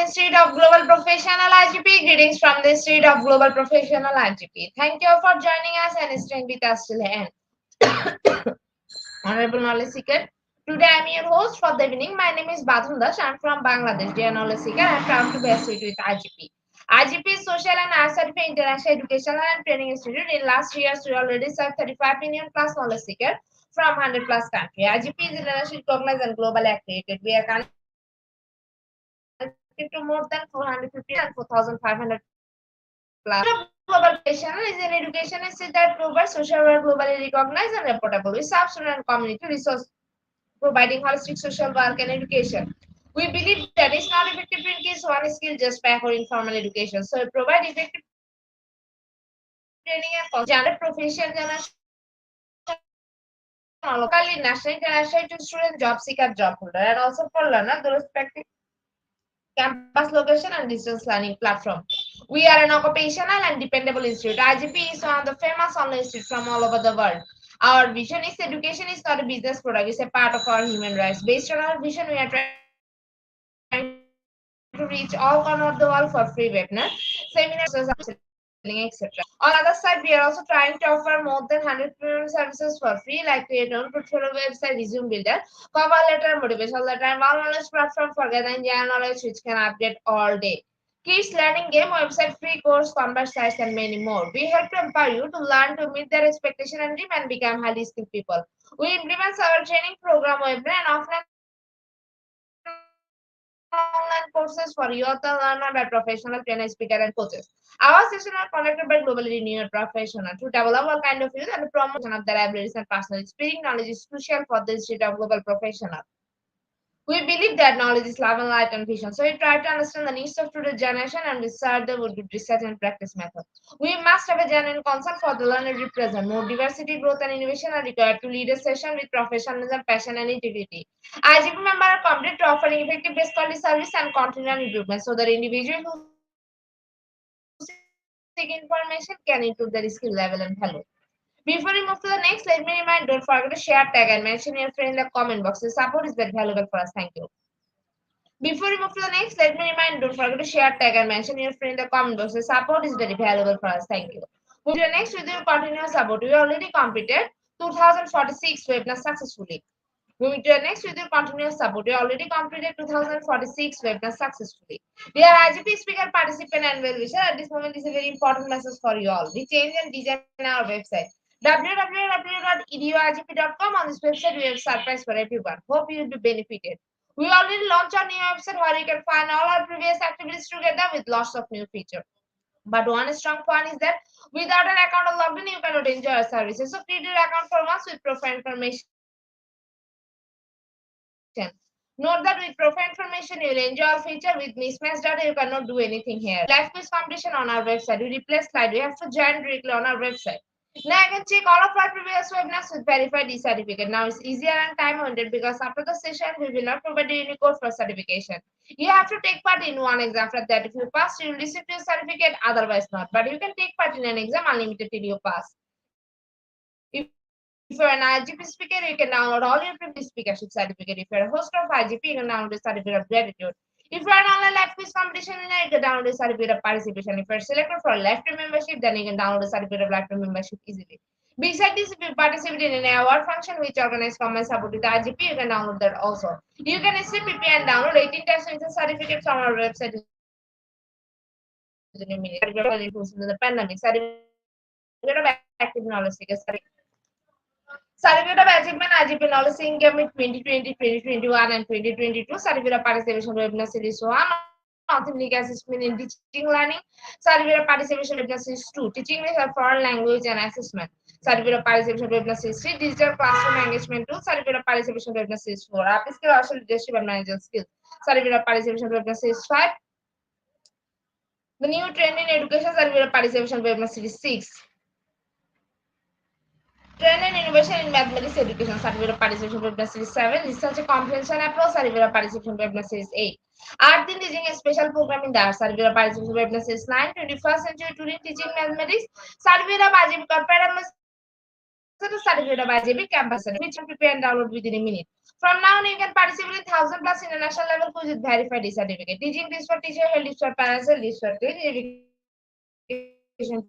Institute of Global Professional IGP. Greetings from the Institute of Global Professional IGP. Thank you for joining us and staying with us till the end. Honorable Knowledge Seeker. Today I am your host for the evening. My name is Badhun Das. I am from Bangladesh. Dear Knowledge Seeker, I am proud to be associated with IGP. IGP is Social and ISRP International Educational and Training Institute. In last years, we already served 35 million plus knowledge seeker from 100 plus countries. IGP is internationally recognized and globally accredited. We are connected to more than 450 and 4,500 plus. Global Professional is an education institute that provides social work globally recognized and reportable. We serve student and community resource providing holistic social work and education. We believe that it's not effective in case one skill just by or informal education. So we provide effective training and general profession generation locally, national, international to student, job seeker, job holder, and also for learner, the respective campus location and distance learning platform. We are an occupational and dependable institute. IGP is one of the famous online institutes from all over the world. Our vision is education is not a business product, it's a part of our human rights. Based on our vision, we are trying to reach all corners of the world for free webinar, seminars, etc. On the other side, we are also trying to offer more than 100 premium services for free, like create own portfolio website, resume builder, cover letter, motivational letter, and one knowledge platform for gathering general knowledge which can update all day. Kids learning game website, free course, converse sites, and many more. We help to empower you to learn to meet their expectation and dream and become highly skilled people. We implement our training program, webinar, and offline online courses for youth and learner by professional trainer, speaker, and coaches. Our sessions are conducted by globally renowned professionals to develop all kind of youth and promotion of their abilities and personal experience. Knowledge is crucial for the state of global professional. We believe that knowledge is love and light and vision. So we try to understand the needs of today's generation and research the good research and practice method. We must have a genuine concern for the learner represent. More diversity, growth, and innovation are required to lead a session with professionalism, passion, and integrity. IGP members are committed to offering effective best quality service and continual improvement so that individuals who seek information can improve their skill level and value. Before we move to the next, let me remind, don't forget to share, tag, and mention your friend in the comment box. The support is very valuable for us. Thank you. Before we move to the next, let me remind, don't forget to share, tag, and mention your friend in the comment box. The support is very valuable for us. Thank you. Move to the next with your continuous support. We already completed 2046 webinars successfully. Moving to the next with your continuous support. We already completed 2046 webinars successfully. Dear IGP speaker, participant, and well-wisher, at this moment is a very important message for you all. We change and design our website www.eduigp.com. On this website, we have surprise for everyone. Hope you will be benefited. We already launched our new website where you can find all our previous activities together with lots of new features. But one strong point is that without an account or login, you cannot enjoy our services. So create your account for once with profile information. Note that with profile information, you will enjoy our feature. With mismatched data, you cannot do anything here. Live quiz competition on our website. We replace slide. You have to join directly on our website. Now I can check all of our previous webinars with verified e-certificate. Now it's easier and time-oriented because after the session, we will not provide you any code for certification. You have to take part in one exam. After that, if you pass, you will receive your certificate, otherwise not. But you can take part in an exam unlimited till you pass. If you're an IGP speaker, you can download all your previous speakership certificate. If you're a host of IGP, you can download the certificate of gratitude. If you're an online live quiz competition winner, you can download the certificate of participation. If you're selected for a lifetime membership, then you can download the certificate of lifetime membership easily. Besides this, if you participate in an award function which organized common support with IGP, you can download that also. You can SCPP and download 18 times with the certificates on our website. In the pandemic, certificate of active knowledge seekers. Certificate of Achievement IGP Knowledge Seeking Summit 2020, 2021, and 2022. Certificate of Participation Webinar Series 1. Authentic Assessment in Teaching Learning. Certificate of Participation Webinar Series 2. Teaching with a foreign language and assessment. Certificate of Participation Webinar Series 3. Digital Classroom Engagement 2. Certificate of Participation Webinar Series 4. Upskill Social Leadership and Management Skills. Certificate of Participation Webinar Series 5. The New Trend in Education. Certificate of Participation Webinar Series 6. Trend and Innovation in Mathematics Education, Certificate of Participation Webinar Series 7, Research Comprehension Approach, Certificate of Participation Webinar Series 8, Art in Teaching a Special Program in the Arts, Certificate of Participation Webinar Series 9, 21st Century Turing Teaching Mathematics, Certificate of IGP Corporate Ambassador, Certificate of IGP Campus, which you prepare and download within a minute. From now on, you can participate in 1,000 plus international level quiz with verified certificate. Teaching this for teacher, held this for parents, held this for education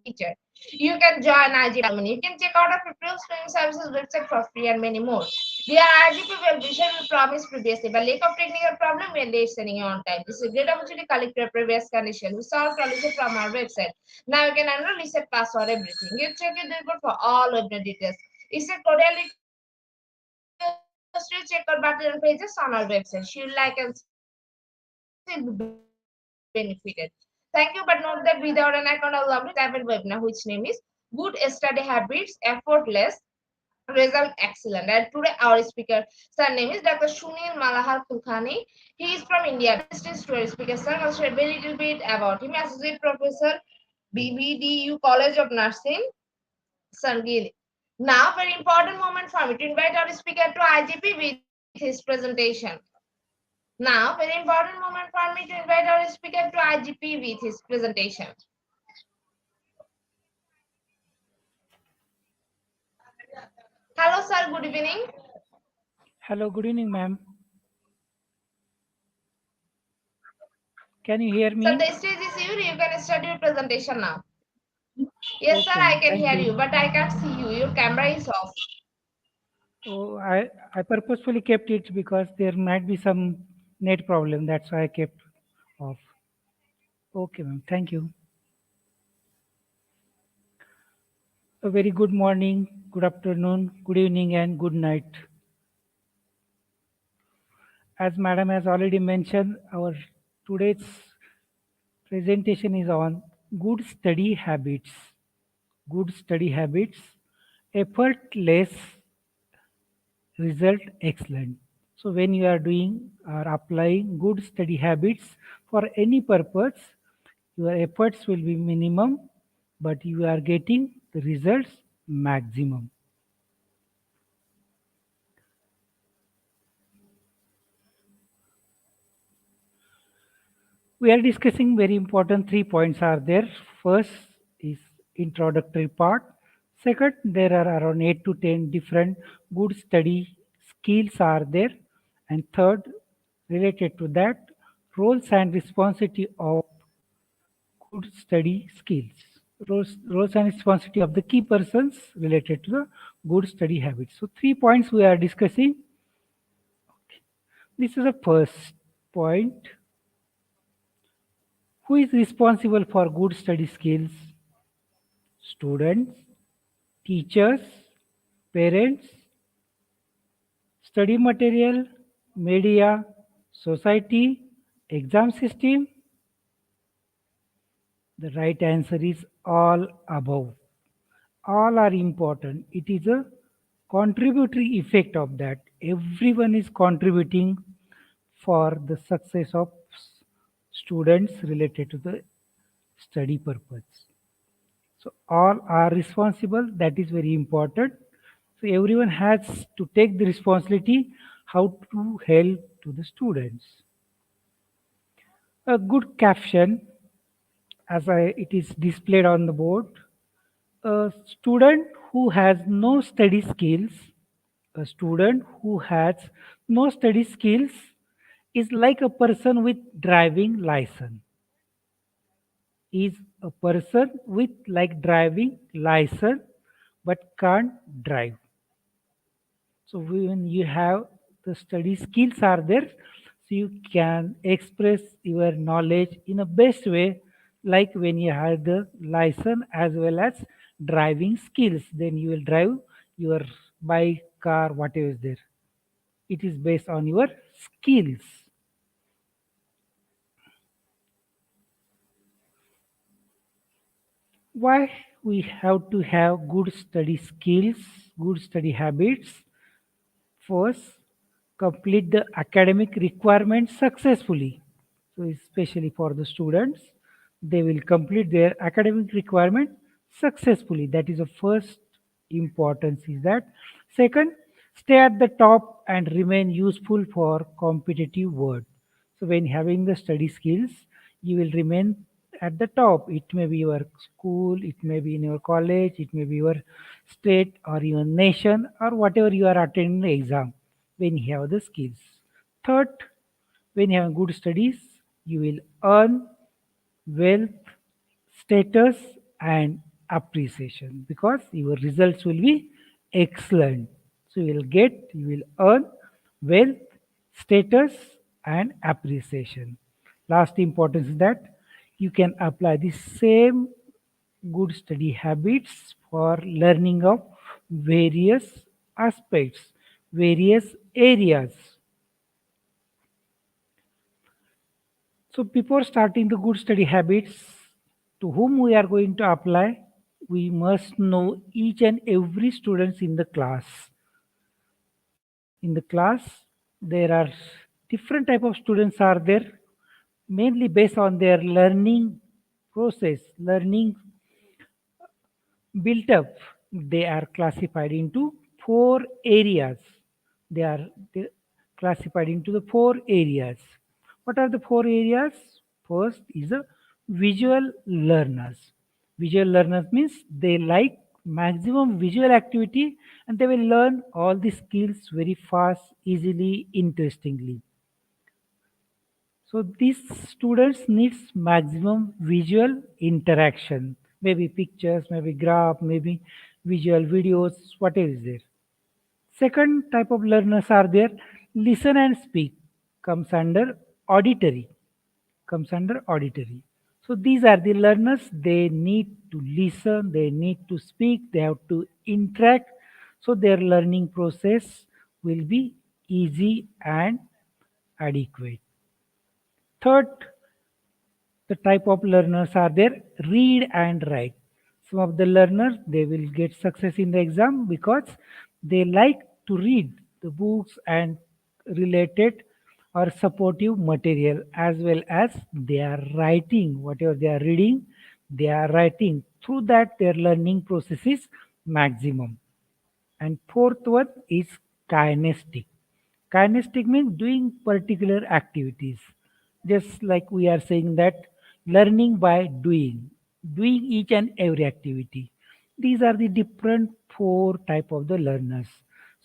teacher. You can join IGP Alumni. You can check out our previous training services website for free and many more. Dear IGP well-wisher, we promised previously, but lack of technical problem, we are late sending you on time. This is a great opportunity to collect your previous condition. We solve solution from our website. Now you can enroll, reset password, everything. You check your report for all webinar details. It's a cordial request to check our button and pages on our website. Should you like and benefited. Thank you, but note that without an account, I'll love to type in webinar, which name is Good Study Habits, Effortless, Result Excellent. And today our speaker, sir name is Dr. Sunil Malahar Kulkarni. He is from India. This is story speaker. Sir, I'll share a very little bit about him. Associate Professor, BBDU College of Nursing, Sangili. Now, very important moment for me to invite our speaker to IGP with his presentation. Now, very important moment for me to invite our speaker to IGP with his presentation. Hello, sir. Good evening. Hello, good evening, ma'am. Can you hear me? Sir, the stage is yours. You can start your presentation now. Yes, sir. Okay, I ma'am. can Thank hear you. you, but I can't see you. Your camera is off. Oh, I purposefully kept it because there might be some net problem. That's why I kept off. Okay, ma'am. Thank you. A very good morning, good afternoon, good evening, and good night. As madam has already mentioned, our today's presentation is on good study habits. Good study habits, effortless, result excellent. So when you are doing or applying good study habits for any purpose, your efforts will be minimum, but you are getting the results maximum. We are discussing very important 3 points are there. First is introductory part. Second, there are around 8 to 10 different good study skills are there. And third, related to that, roles and responsibility of good study skills. Roles and responsibility of the key persons related to the good study habits. So 3 points we are discussing. This is the first point. Who is responsible for good study skills? Students, teachers, parents, study material, media, society, exam system? The right answer is all above. All are important. It is a contributory effect of that. Everyone is contributing for the success of students related to the study purpose. So all are responsible. That is very important. So everyone has to take the responsibility how to help to the students. A good caption, it is displayed on the board. A student who has no study skills, a student who has no study skills is like a person with driving license. Is a person with like driving license but can't drive. So when you have the study skills are there, so you can express your knowledge in a best way, like when you have the license as well as driving skills, then you will drive your bike, car, whatever is there. It is based on your skills. Why we have to have good study skills, good study habits? First, complete the academic requirements successfully. So especially for the students, they will complete their academic requirement successfully. That is the first importance is that. Second, stay at the top and remain useful for competitive world. So when having the study skills, you will remain at the top. It may be your school, it may be in your college, it may be your state or your nation or whatever you are attending the exam. when you have the skills. Third, when you have good studies, you will earn wealth, status, and appreciation because your results will be excellent. So you will earn wealth, status, and appreciation. Last importance is that you can apply the same good study habits for learning of various aspects, various areas. So before starting the good study habits to whom we are going to apply, we must know each and every students in the class. In the class, there are different type of students are there, mainly based on their learning process, learning built up. They are classified into four areas. They classified into the four areas. What are the four areas? First is the visual learners. Visual learners means they like maximum visual activity and they will learn all the skills very fast, easily, interestingly. So these students needs maximum visual interaction, maybe pictures, maybe graph, maybe visual videos, whatever is there. Second type of learners are there, listen and speak comes under auditory, comes under auditory. So these are the learners, they need to listen, they need to speak, they have to interact. So their learning process will be easy and adequate. Third, the type of learners are there, read and write. Some of the learners they will get success in the exam because they like to read the books and related or supportive material, as well as they are writing whatever they are reading, they are writing. Through that their learning process is maximum. And fourth one is kinestic. Kinestic means doing particular activities. Just like we are saying that learning by doing, doing each and every activity. These are the different four type of the learners.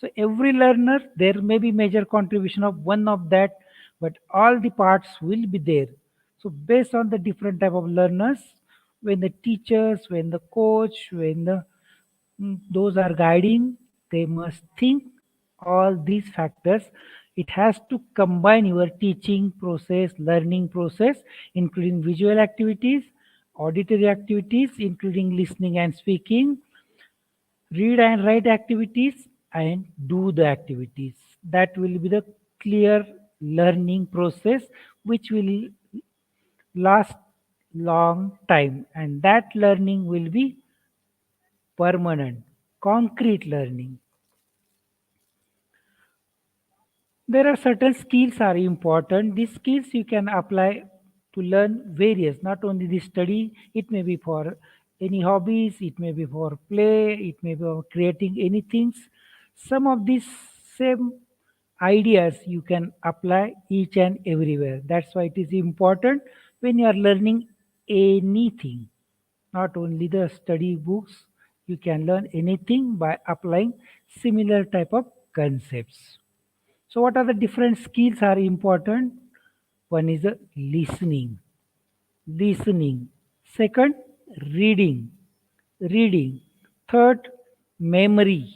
So every learner, there may be major contribution of one of that, but all the parts will be there. So based on the different type of learners, when the teachers, when the coach, when the those are guiding, they must think all these factors. It has to combine your teaching process, learning process, including visual activities, auditory activities, including listening and speaking, read and write activities, and do the activities. That will be the clear learning process which will last long time, and that learning will be permanent, concrete learning. There are certain skills are important. These skills you can apply to learn various, not only the study, it may be for any hobbies, it may be for play, it may be for creating anything. Some of these same ideas you can apply each and everywhere. That's why it is important when you are learning anything, not only the study books, you can learn anything by applying similar type of concepts. So what are the different skills are important? One is listening, listening. Second, reading, reading. Third, memory.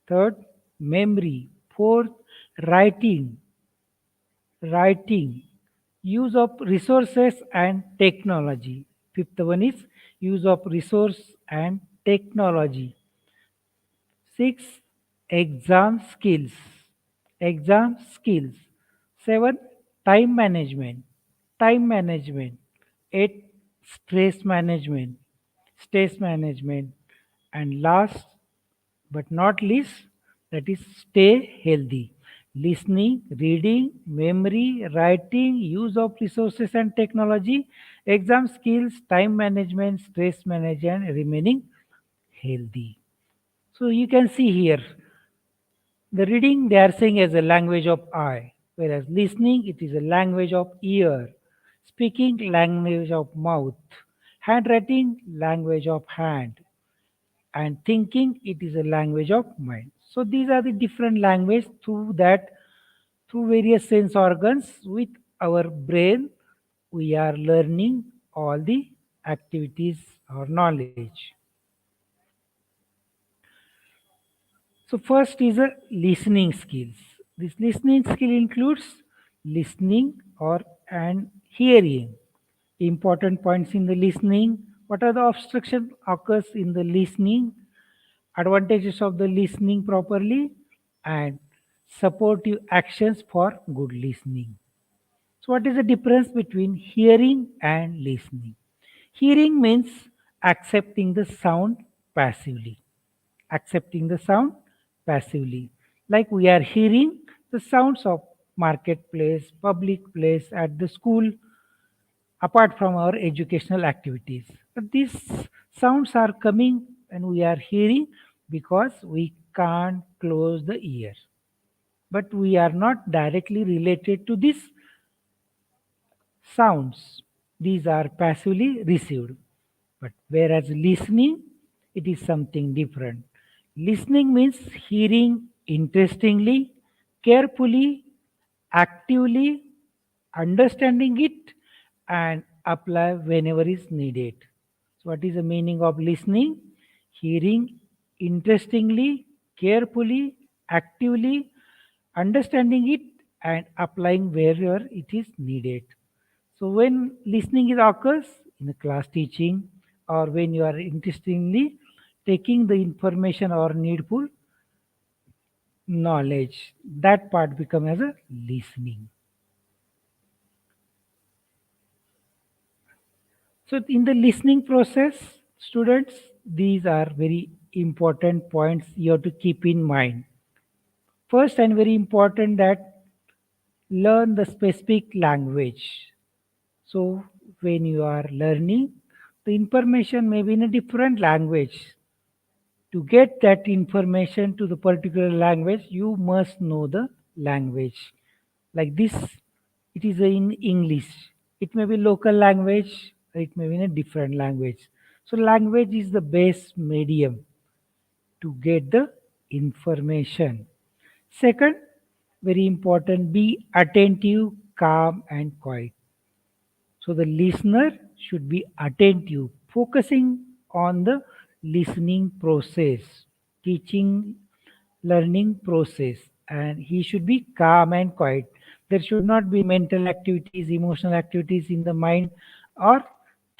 Third, memory. Fourth, writing, writing. Use of resources and technology. Fifth one is use of resource and technology. Six, exam skills. Exam skills. Seven, time management. Time management. Eight, stress management. Stress management. And last but not least, that is stay healthy. Listening, reading, memory, writing, use of resources and technology, exam skills, time management, stress management, remaining healthy. So you can see here the reading they are saying as a language of eye, whereas listening it is a language of ear, speaking language of mouth, handwriting language of hand, and thinking it is a language of mind. So these are the different language through that through various sense organs with our brain. We are learning all the activities or knowledge. So first is a listening skills. This listening skill includes listening or and hearing. Important points in the listening. What are the obstruction occurs in the listening? Advantages of the listening properly and supportive actions for good listening. So what is the difference between hearing and listening? Hearing means accepting the sound passively. Accepting the sound passively. Like we are hearing the sounds of marketplace, public place, at the school, apart from our educational activities. But these sounds are coming and we are hearing because we can't close the ear. But we are not directly related to these sounds. These are passively received. But whereas listening, it is something different. Listening means hearing interestingly, carefully, actively, understanding it, and apply whenever is needed. So, what is the meaning of listening? Hearing interestingly, carefully, actively, understanding it, and applying wherever it is needed. So when listening is occurs in a class teaching or when you are interestingly taking the information or needful knowledge, that part become as a listening. So in the listening process, students, these are very important points you have to keep in mind. First and very important that learn the specific language. So when you are learning, the information may be in a different language. To get that information to the particular language, you must know the language. Like this, it is in English. It may be local language, or it may be in a different language. So language is the best medium to get the information. Second, very important, be attentive, calm, and quiet. So the listener should be attentive, focusing on the listening process, teaching, learning process, and he should be calm and quiet. There should not be mental activities, emotional activities in the mind, or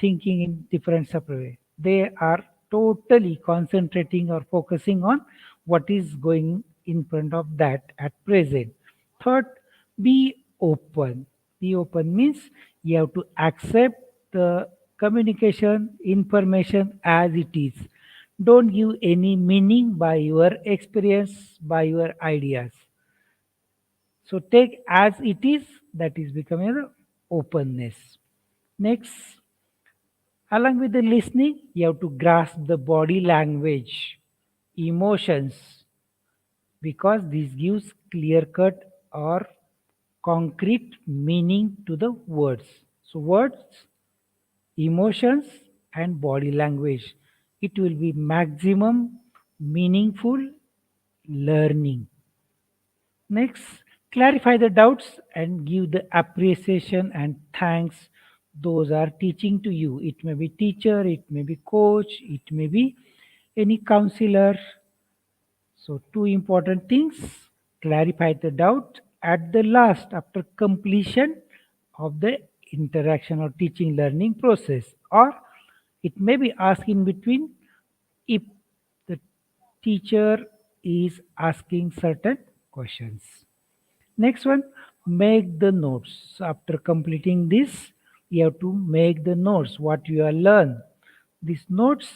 thinking in different separate way. They are totally concentrating or focusing on what is going in front of that at present. Third, be open. Be open means you have to accept the communication information as it is. Don't give any meaning by your experience, by your ideas. So take as it is, that is becoming the openness. Next, along with the listening, you have to grasp the body language, emotions, because this gives clear cut or concrete meaning to the words. So, words, emotions, and body language. It will be maximum meaningful learning. Next, clarify the doubts and give the appreciation and thanks those are teaching to you. It may be teacher, it may be coach, it may be any counselor. So, two important things, clarify the doubt at the last after completion of the interaction or teaching learning process, or it may be asked in between if the teacher is asking certain questions. Next one, make the notes. So after completing this, you have to make the notes, what you have learned. These notes,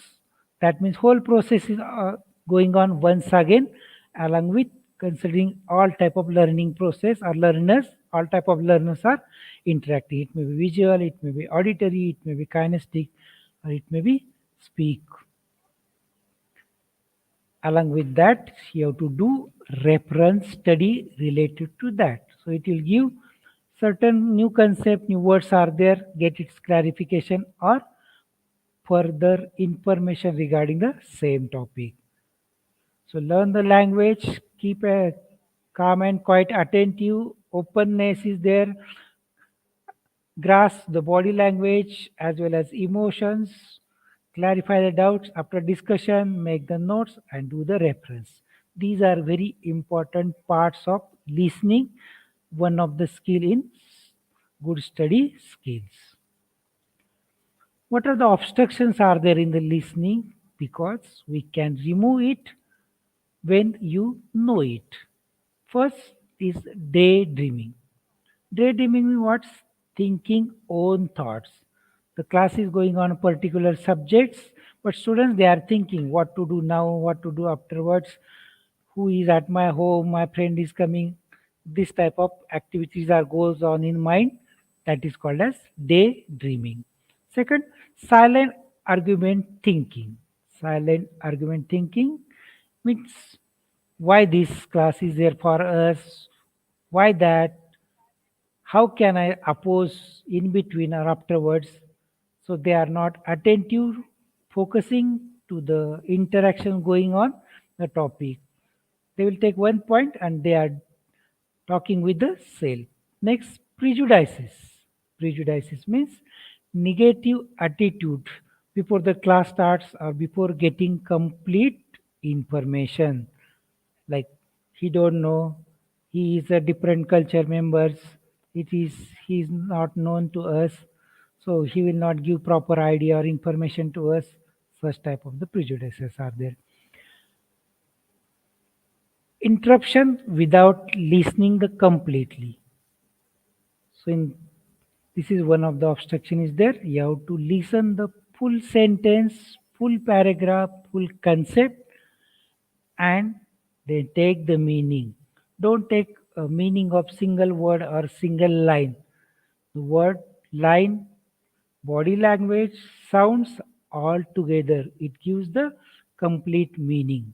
that means whole process is going on once again, along with considering all type of learning process or learners, all type of learners are interacting. It may be visual, it may be auditory, it may be kinesthetic, or it may be speak. Along with that, you have to do reference study related to that. So it will give certain new concept, new words are there, get its clarification or further information regarding the same topic. So learn the language, keep a calm and quiet, attentive, openness is there, grasp the body language as well as emotions, clarify the doubts after discussion, make the notes, and do the reference. These are very important parts of listening, one of the skill in good study skills. What are the obstructions are there in the listening? Because we can remove it when you know it. First is daydreaming. Daydreaming means what's thinking own thoughts. The class is going on particular subjects, but students they are thinking what to do now, what to do afterwards, who is at my home, my friend is coming. This type of activities are goes on in mind. That is called as daydreaming. Second, silent argument thinking. Silent argument thinking means why this class is there for us, why that, how can I oppose in between or afterwards. So they are not attentive, focusing to the interaction going on the topic. They will take one point and they are talking with the self. Next, prejudices. Prejudices means negative attitude before the class starts or before getting complete information. Like he don't know, he is a different culture members. It is he is not known to us, so he will not give proper idea or information to us. Such type of the prejudices are there. Interruption without listening the completely. So in this is one of the obstruction is there. You have to listen the full sentence, full paragraph, full concept, and then take the meaning. Don't take a meaning of single word or single line. The word, line, body language, sounds all together. It gives the complete meaning.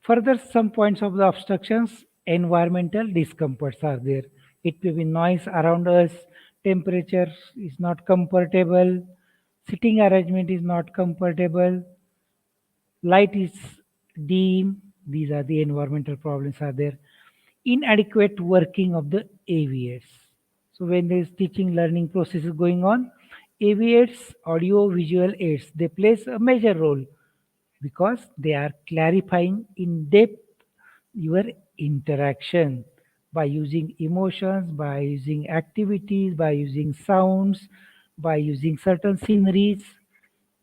Further, some points of the obstructions, environmental discomforts are there. It may be noise around us, temperature is not comfortable, sitting arrangement is not comfortable, light is dim. These are the environmental problems are there. Inadequate working of the AVAs. So when there is teaching learning process is going on, AVAs, audio visual aids, they plays a major role because they are clarifying in depth your interaction by using emotions, by using activities, by using sounds, by using certain sceneries.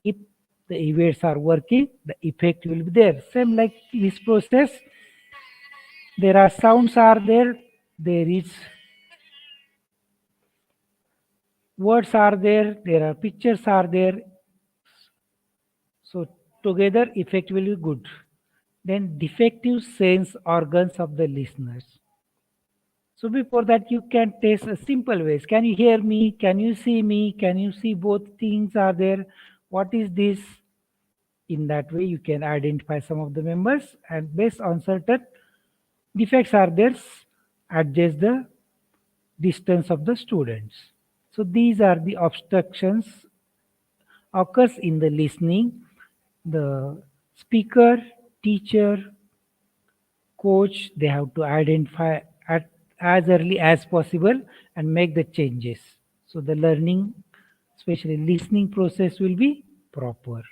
If the events are working, the effect will be there. Same like this process, there are sounds are there is words are there are pictures are there. So together effect will be good. Then defective sense organs of the listeners. So before that, you can test a simple ways. Can you hear me? Can you see me? Can you see both things are there? What is this? In that way, you can identify some of the members and based on certain defects are there, adjust the distance of the students. So these are the obstructions occurs in the listening. The speaker, teacher, coach, they have to identify at as early as possible and make the changes. So the learning, especially listening process will be proper.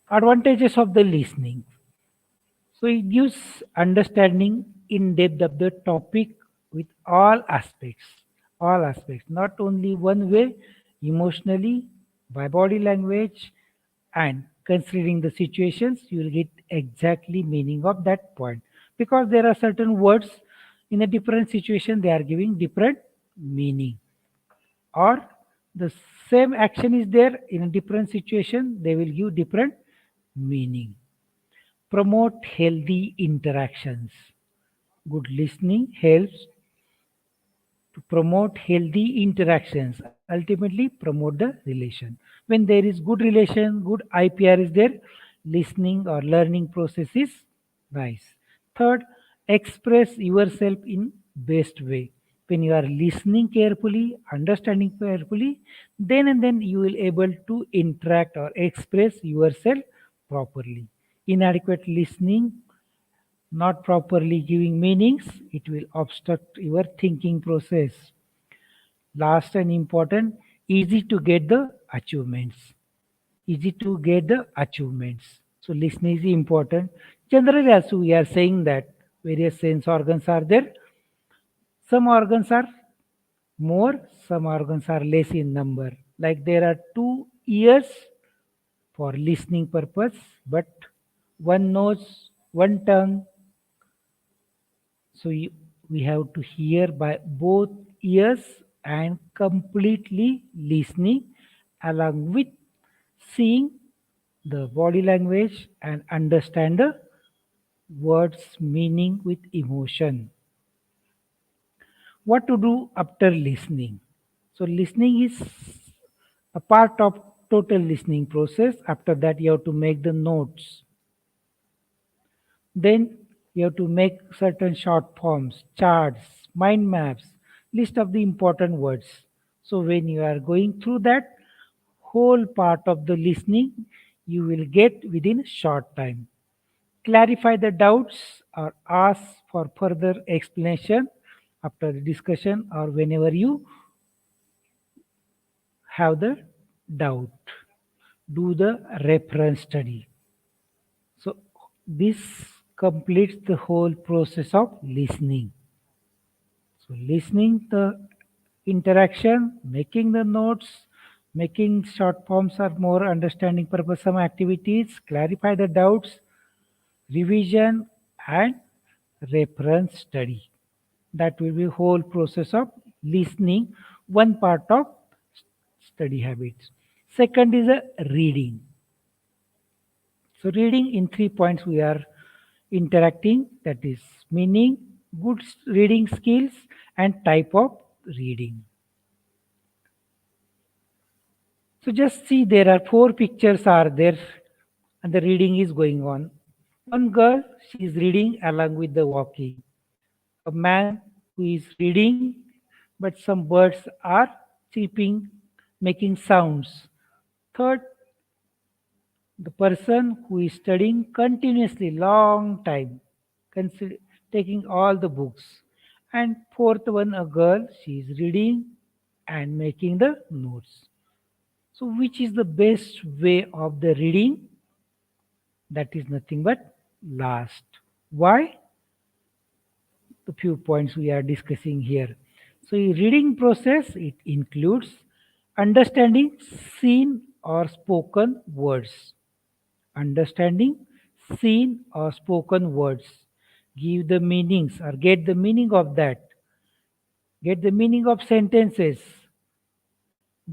Advantages of the listening. So it gives understanding in depth of the topic with all aspects, not only one way, emotionally, by body language, and considering the situations, you will get exactly meaning of that point. Because there are certain words in a different situation, they are giving different meaning. Or the same action is there in a different situation, they will give different meaning. Promote healthy interactions. Good listening helps to promote healthy interactions, ultimately promote the relation. When there is good relation, good IPR is there, listening or learning process is nice. Third, express yourself in best way. When you are listening carefully, understanding carefully, then and then you will able to interact or express yourself properly. Inadequate listening not properly giving meanings, it will obstruct your thinking process. Last and important, easy to get the achievements. Easy to get the achievements. So listening is important. Generally also we are saying that various sense organs are there. Some organs are more, some organs are less in number. Like there are two ears for listening purpose, but one nose, one tongue. So we have to hear by both ears and completely listening along with seeing the body language and understand the words meaning with emotion. What to do after listening? So listening is a part of total listening process. After that you have to make the notes. Then you have to make certain short forms, charts, mind maps, list of the important words. So when you are going through that whole part of the listening, you will get within a short time. Clarify the doubts or ask for further explanation after the discussion or whenever you have the doubt. Do the reference study. So this completes the whole process of listening. So listening the interaction, making the notes, making short forms or more understanding purpose some activities, clarify the doubts, revision and reference study. That will be whole process of listening, one part of study habits. Second is a reading. So reading in 3 points we are interacting, that is meaning, good reading skills and type of reading. So just see there are 4 pictures are there and the reading is going on. One girl, she is reading along with the walking. A man who is reading, but some birds are chirping, making sounds. Third, the person who is studying continuously long time, taking all the books. And fourth one, a girl, she is reading and making the notes. So which is the best way of the reading? That is nothing but last. Why? The few points we are discussing here. So reading process, it includes understanding seen or spoken words. Understanding seen or spoken words. Give the meanings or get the meaning of that. Get the meaning of sentences.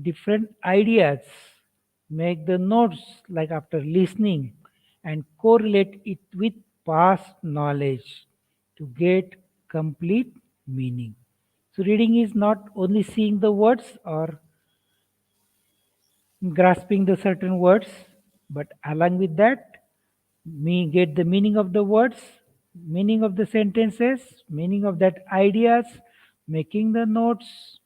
Different ideas. Make the notes like after listening and correlate it with past knowledge to get complete meaning. So reading is not only seeing the words or grasping the certain words, but along with that, me get the meaning of the words, meaning of the sentences, meaning of that ideas, making the notes,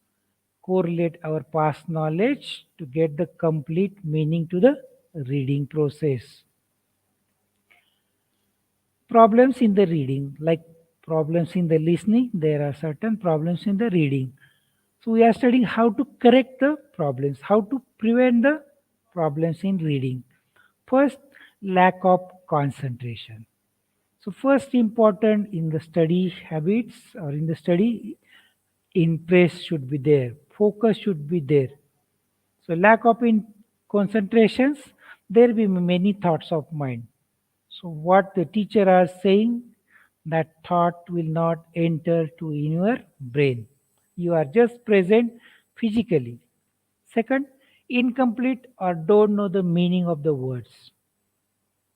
correlate our past knowledge to get the complete meaning to the reading process. Problems in the reading, like problems in the listening, there are certain problems in the reading. So we are studying how to correct the problems, how to prevent the problems in reading. First, lack of concentration. So first important in the study habits or in the study, interest should be there, focus should be there. So lack of in concentrations, there will be many thoughts of mind. So what the teacher are saying, that thought will not enter to in your brain. You are just present physically. Second, incomplete or don't know the meaning of the words.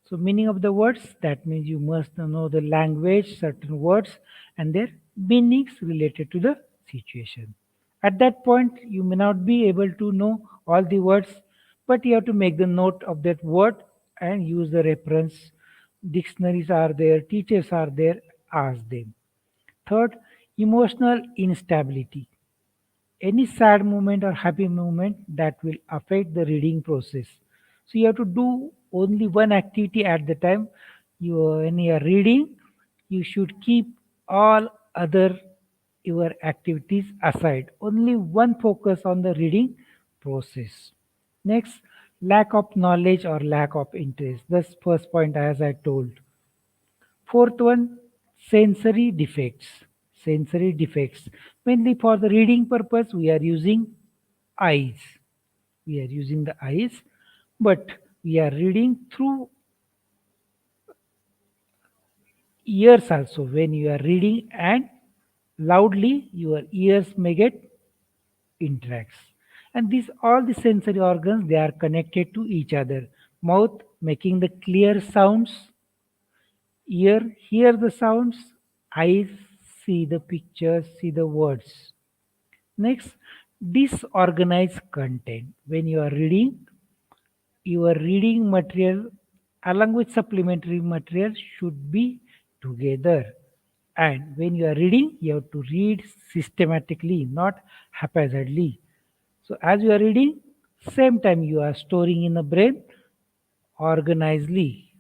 So meaning of the words, that means you must know the language, certain words and their meanings related to the situation. At that point, you may not be able to know all the words, but you have to make the note of that word and use the reference. Dictionaries are there, teachers are there, ask them. Third, emotional instability. Any sad moment or happy moment that will affect the reading process. So you have to do only one activity at the time. When you are reading, you should keep all other your activities aside. Only one focus on the reading process. Next, lack of knowledge or lack of interest. That's first point as I told. Fourth one, sensory defects. Sensory defects. Mainly for the reading purpose, we are using eyes. We are using the eyes, but we are reading through ears also. When you are reading and loudly, your ears may get interacts. And these all the sensory organs they are connected to each other. Mouth making the clear sounds, ear hear the sounds, eyes see the pictures, see the words. Next, disorganized content. When you are reading, your reading material along with supplementary material should be together. And when you are reading, you have to read systematically, not haphazardly. So as you are reading, same time you are storing in the brain organizedly.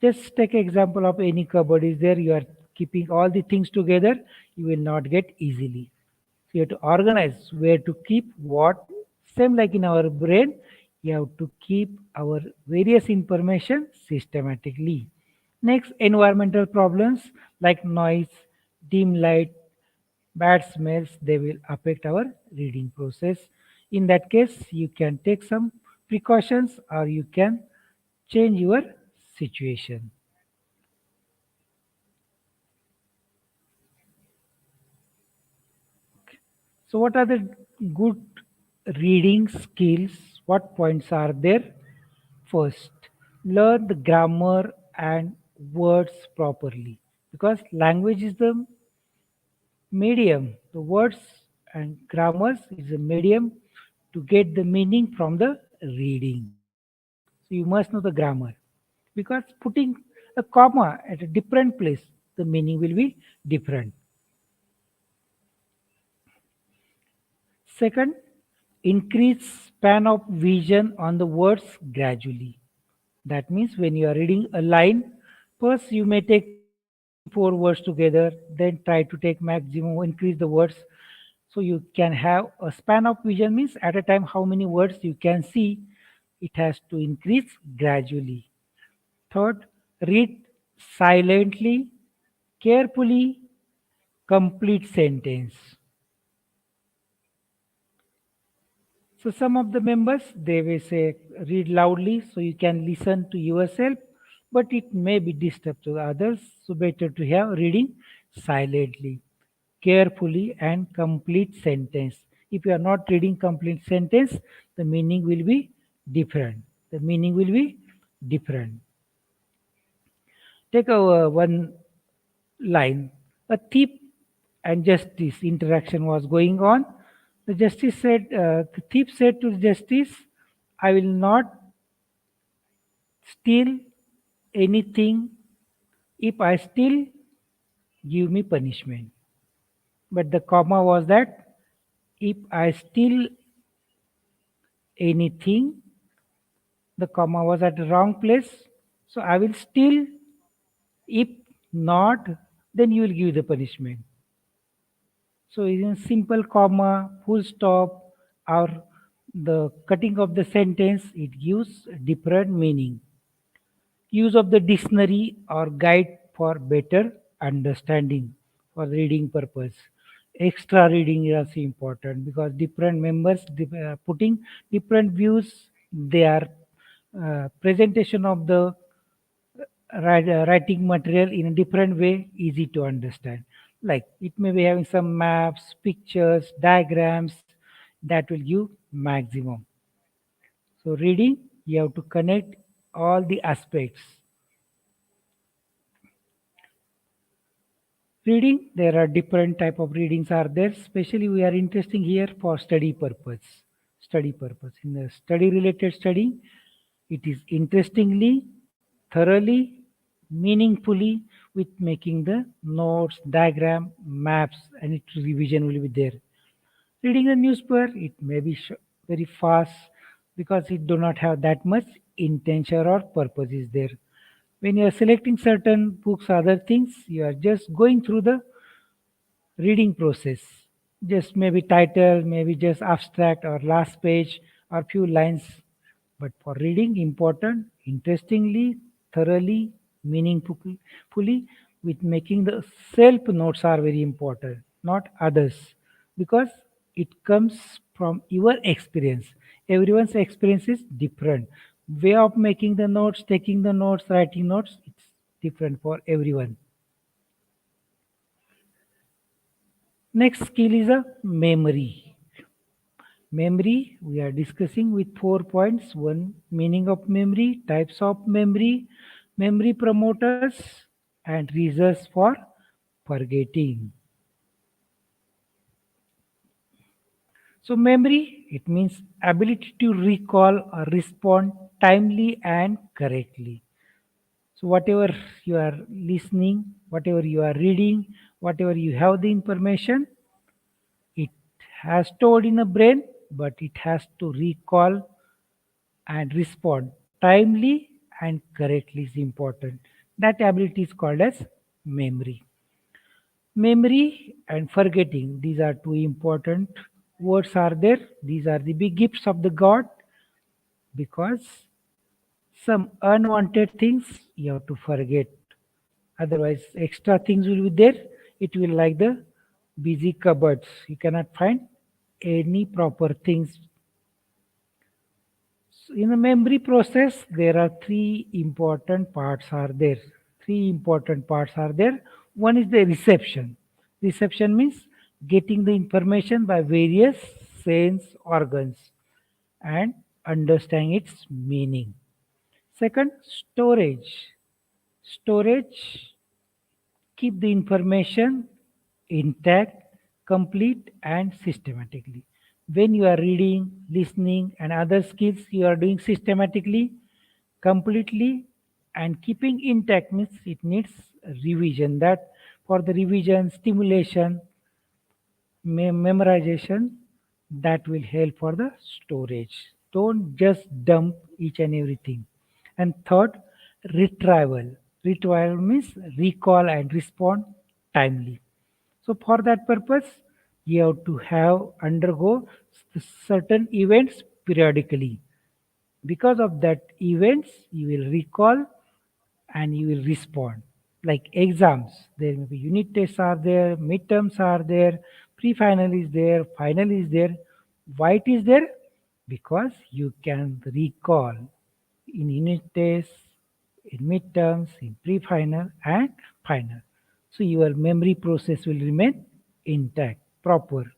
Just take example of any cupboard is there, you are keeping all the things together, you will not get easily. So you have to organize where to keep what. Same like in our brain, you have to keep our various information systematically. Next, environmental problems like noise, dim light, bad smells, they will affect our reading process. In that case, you can take some precautions or you can change your situation. So, what are the good reading skills? What points are there? First, learn the grammar and words properly because language is the medium. The words and grammars is a medium to get the meaning from the reading. So, you must know the grammar because putting a comma at a different place, the meaning will be different. Second, increase span of vision on the words gradually. That means when you are reading a line, first you may take 3 4 words together, then try to take maximum, increase the words. So you can have a span of vision means at a time how many words you can see, it has to increase gradually. Third, read silently, carefully, complete sentence. So some of the members they will say read loudly so you can listen to yourself, but it may be disturb to others. So better to have reading silently, carefully, and complete sentence. If you are not reading complete sentence, the meaning will be different. The meaning will be different. Take one line. A thief and justice interaction was going on. The thief said to the justice, I will not steal anything. If I steal, give me punishment. But the comma was that if I steal anything, the comma was at the wrong place. So I will steal. If not, then you will give the punishment. So in simple comma, full stop, or the cutting of the sentence, it gives different meaning. Use of the dictionary or guide for better understanding for reading purpose. Extra reading is also important because different members putting different views. Their presentation of the writing material in a different way, easy to understand. Like it may be having some maps, pictures, diagrams that will give maximum. So reading, you have to connect all the aspects. Reading, there are different type of readings are there. Especially we are interesting here for study purpose. Study purpose. In the study related study, it is interestingly, thoroughly, meaningfully with making the notes, diagram, maps, and its revision will be there. Reading the newspaper, it may be very fast because it do not have that much intention or purpose is there. When you are selecting certain books, other things, you are just going through the reading process. Just maybe title, maybe just abstract or last page or few lines. But for reading, important, interestingly, thoroughly, meaningfully, with making the self notes are very important, not others, because it comes from your experience. Everyone's experience is different. Way of making the notes, taking the notes, writing notes, it's different for everyone. Next skill is a memory. Memory, we are discussing with 4 points. One, meaning of memory, types of memory, memory promoters, and reasons for forgetting. So, memory, it means ability to recall or respond timely and correctly. So, whatever you are listening, whatever you are reading, whatever you have the information, it has stored in the brain, but it has to recall and respond timely and correctly is important. That ability is called as memory. Memory and forgetting, these are two important words are there. These are the big gifts of the God because some unwanted things you have to forget. Otherwise, extra things will be there. It will like the busy cupboards. You cannot find any proper things. So in the memory process, there are three important parts are there. Three important parts are there. One is the reception. Reception means getting the information by various sense organs and understanding its meaning. Second, storage. Storage keep the information intact, complete, and systematically. When you are reading, listening, and other skills you are doing systematically, completely, and keeping intact means it needs revision. That for the revision, stimulation, memorization, that will help for the storage. Don't just dump each and everything. And third, retrieval. Retrieval means recall and respond timely. So for that purpose, you have to have undergo certain events periodically. Because of that events, you will recall and you will respond. Like exams, there may be unit tests are there, midterms are there, pre-final is there, final is there. Why it is there? Because you can recall in unit tests, in midterms, in pre-final and final. So your memory process will remain intact, proper.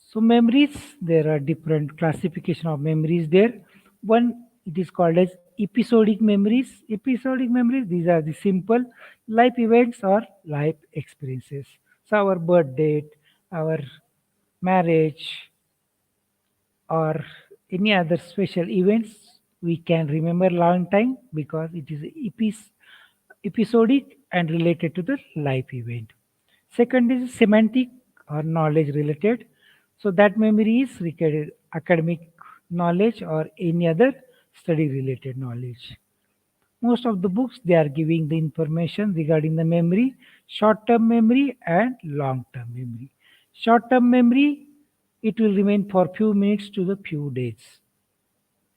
So memories, there are different classification of memories there. One, it is called as episodic memories. Episodic memories, these are the simple life events or life experiences. So our birth date, our marriage, or any other special events we can remember long time because it is episodic and related to the life event. Second is semantic or knowledge related. So that memory is recorded academic knowledge or any other study related knowledge. Most of the books they are giving the information regarding the memory, short term memory and long term memory. Short term memory, it will remain for few minutes to the few days,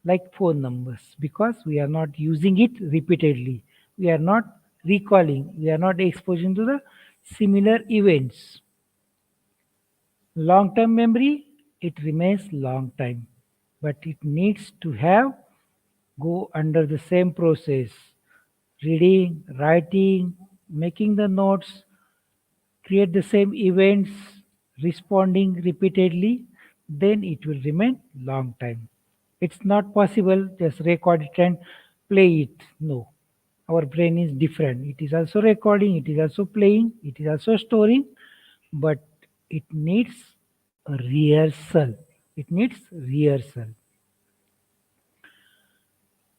like phone numbers, because we are not using it repeatedly. We are not recalling, we are not exposing to the similar events. Long term memory, it remains long time, but it needs to have go under the same process. Reading, writing, making the notes, create the same events, responding repeatedly, then it will remain long time. It's not possible just record it and play it. No. Our brain is different. It is also recording, it is also playing, it is also storing, but it needs a rehearsal. It needs rehearsal.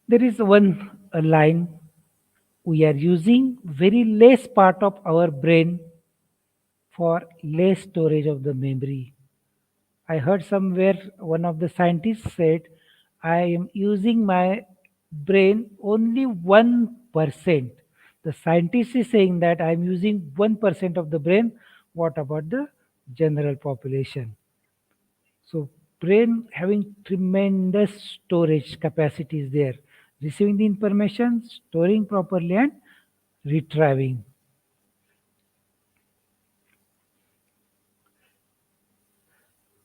There is one a line, we are using very less part of our brain for less storage of the memory. I heard somewhere one of the scientists said, I am using my brain only 1%. The scientist is saying that I'm using 1% of the brain. What about the general population? So brain having tremendous storage capacity is there, receiving the information, storing properly and retrieving.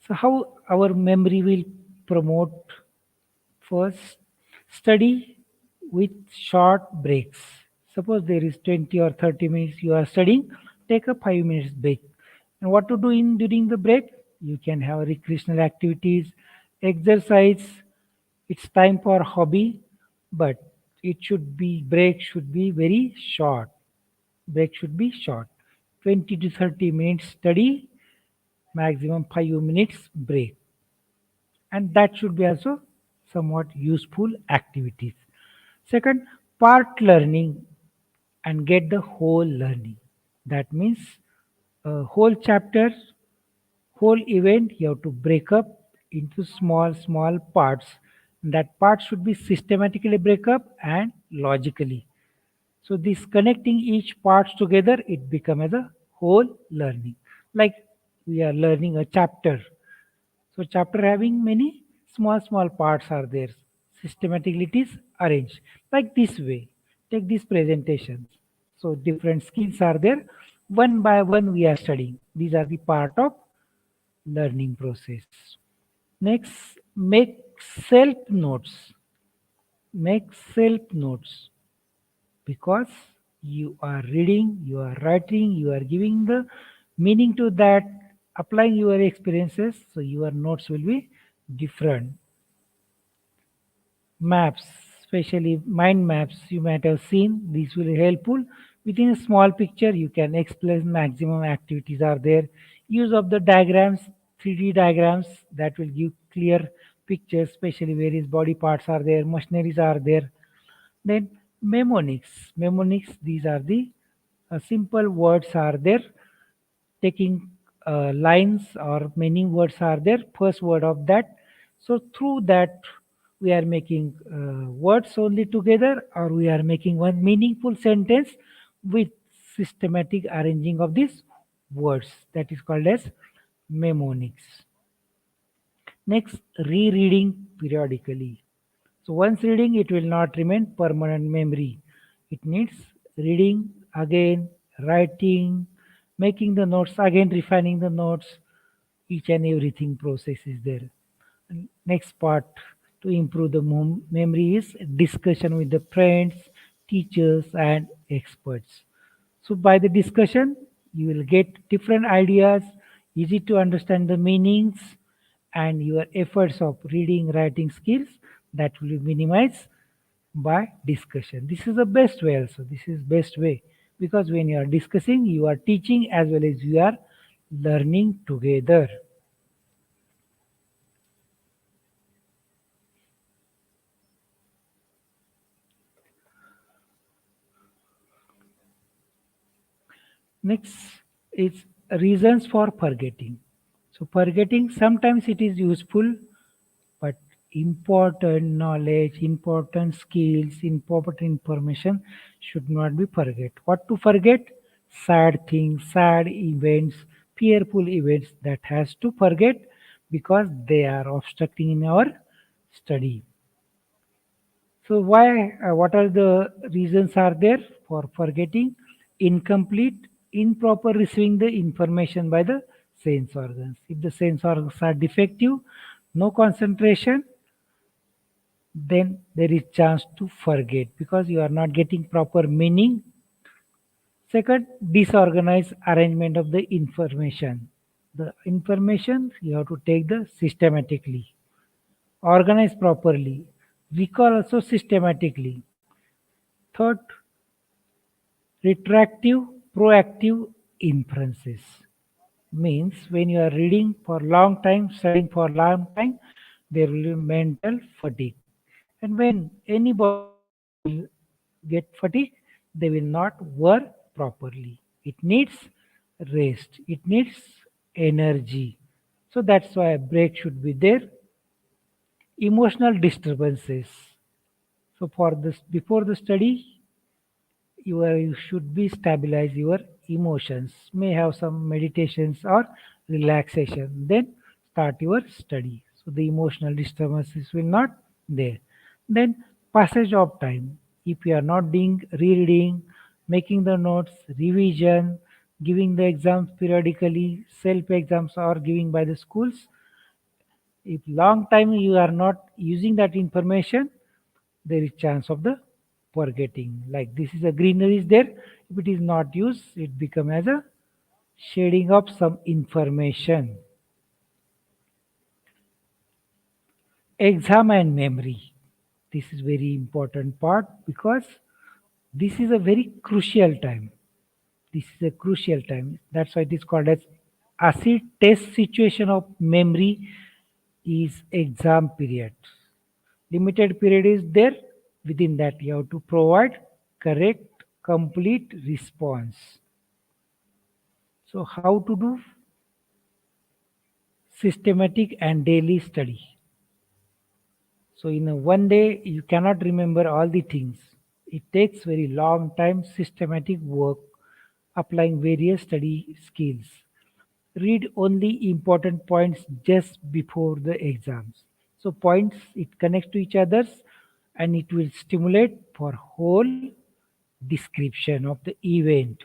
So how our memory will promote? First, study with short breaks. Suppose there is 20 or 30 minutes you are studying, take a 5 minutes break. And what to do in during the break? You can have recreational activities, exercise. It's time for hobby, but it should be break should be very short. Break should be short. 20 to 30 minutes study, maximum 5 minutes break, and that should be also somewhat useful activities. Second, part learning and get the whole learning. That means a whole chapter, whole event you have to break up into small parts. That part should be systematically break up and logically. So this connecting each parts together, it become as a whole learning. Like we are learning a chapter, so chapter having many small parts are there. Systematically it is arranged like this way. Take these presentations. So different skills are there. One by one we are studying. These are the part of learning process. Next, make self notes. Make self notes because you are reading, you are writing, you are giving the meaning to that, applying your experiences. So your notes will be different. Maps, especially mind maps, you might have seen. These will be helpful. Within a small picture, you can explain maximum activities are there. Use of the diagrams, 3D diagrams that will give clear pictures, especially various body parts are there, machineries are there. Then mnemonics. Mnemonics, these are the simple words are there, taking lines or many words are there, first word of that. So through that we are making words only together, or we are making one meaningful sentence with systematic arranging of these words. That is called as mnemonics. Next, rereading periodically. So once reading, it will not remain permanent memory. It needs reading again, writing, making the notes again, refining the notes. Each and everything process is there. And next part to improve the memory is discussion with the friends, teachers, and experts. So by the discussion, you will get different ideas, easy to understand the meanings, and your efforts of reading, writing skills that will be minimized by discussion. This is the best way also. This is best way because when you are discussing, you are teaching as well as you are learning together. Next is reasons for forgetting. So forgetting sometimes it is useful, but important knowledge, important skills, important information should not be forget. What to forget? Sad things, sad events, fearful events that has to forget because they are obstructing in our study. So why? What are the reasons are there for forgetting? Incomplete, improper receiving the information by the sense organs. If the sense organs are defective, no concentration, then there is chance to forget because you are not getting proper meaning. Second, disorganized arrangement of the information. The information you have to take the systematically, organize properly, recall also systematically. Third, retractive proactive inferences means when you are reading for long time, studying for long time, there will be mental fatigue. And when anybody will get fatigue, they will not work properly. It needs rest. It needs energy. So that's why a break should be there. Emotional disturbances. So for this, before the study, you should be stabilize your emotions. May have some meditations or relaxation. Then start your study. So the emotional disturbances will not there. Then passage of time. If you are not doing reading, making the notes, revision, giving the exams periodically, self exams are giving by the schools, if long time you are not using that information, there is chance of the forgetting. Like this is a greenery is there. If it is not used, it become as a shading of some information. Exam and memory. This is very important part because this is a very crucial time. This is a crucial time. That's why it is called as acid test situation of memory is exam period. Limited period is there. Within that, you have to provide correct, complete response. So, how to do systematic and daily study? So, in a one day, you cannot remember all the things. It takes very long time, systematic work, applying various study skills. Read only important points just before the exams. So points it connects to each others and it will stimulate for whole description of the event.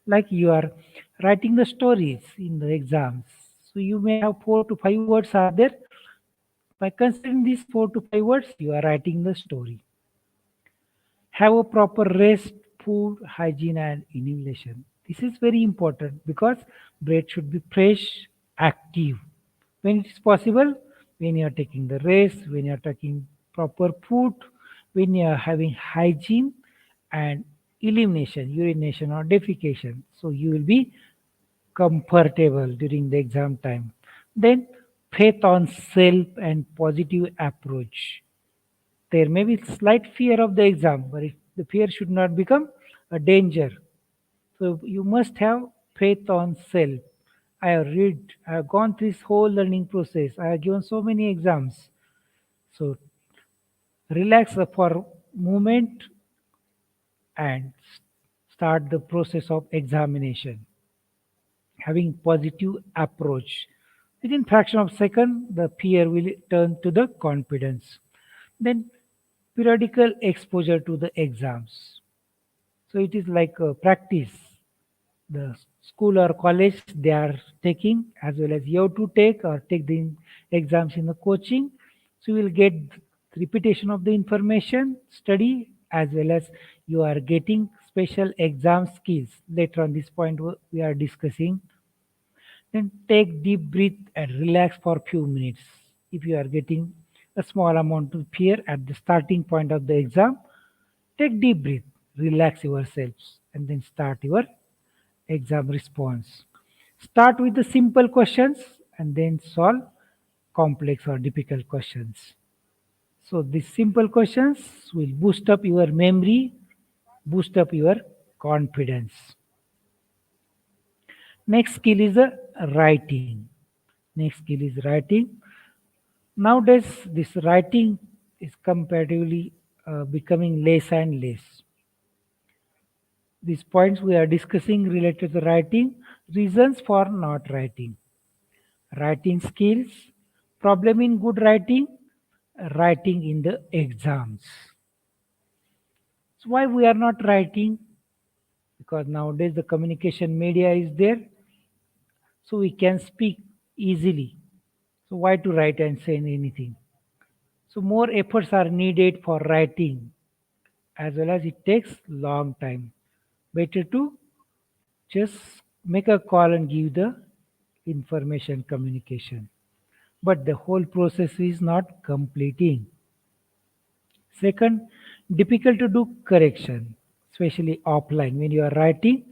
Like you are writing the stories in the exams. So you may have 4 to 5 words are there. By considering these 4 to 5 words, you are writing the story. Have a proper rest, food, hygiene, and inhalation. This is very important because breath should be fresh, active. When it is possible, when you are taking the rest, when you are taking proper food, when you are having hygiene and elimination, urination or defecation. So you will be comfortable during the exam time. Then faith on self and positive approach. There may be slight fear of the exam, but the fear should not become a danger. So you must have faith on self. I have read, I have gone through this whole learning process. I have given so many exams. So relax for moment and start the process of examination. Having positive approach. Within fraction of second, the fear will turn to the confidence. Then periodical exposure to the exams. So it is like a practice. The school or college they are taking as well as you have to take or take the exams in the coaching. So you will get repetition of the information, study as well as you are getting special exam skills. Later on this point we are discussing. Then take deep breath and relax for few minutes. If you are getting a small amount of fear at the starting point of the exam, take deep breath, relax yourselves, and then start your exam response. Start with the simple questions and then solve complex or difficult questions. So these simple questions will boost up your memory, boost up your confidence. Next skill is writing. Next skill is writing. Nowadays, this writing is comparatively becoming less and less. These points we are discussing related to writing, reasons for not writing, writing skills, problem in good writing, writing in the exams. So why we are not writing? Because nowadays the communication media is there, so we can speak easily. So why to write and say anything? So more efforts are needed for writing as well as it takes long time. Better to just make a call and give the information communication. But the whole process is not completing. Second, difficult to do correction, especially offline. When you are writing,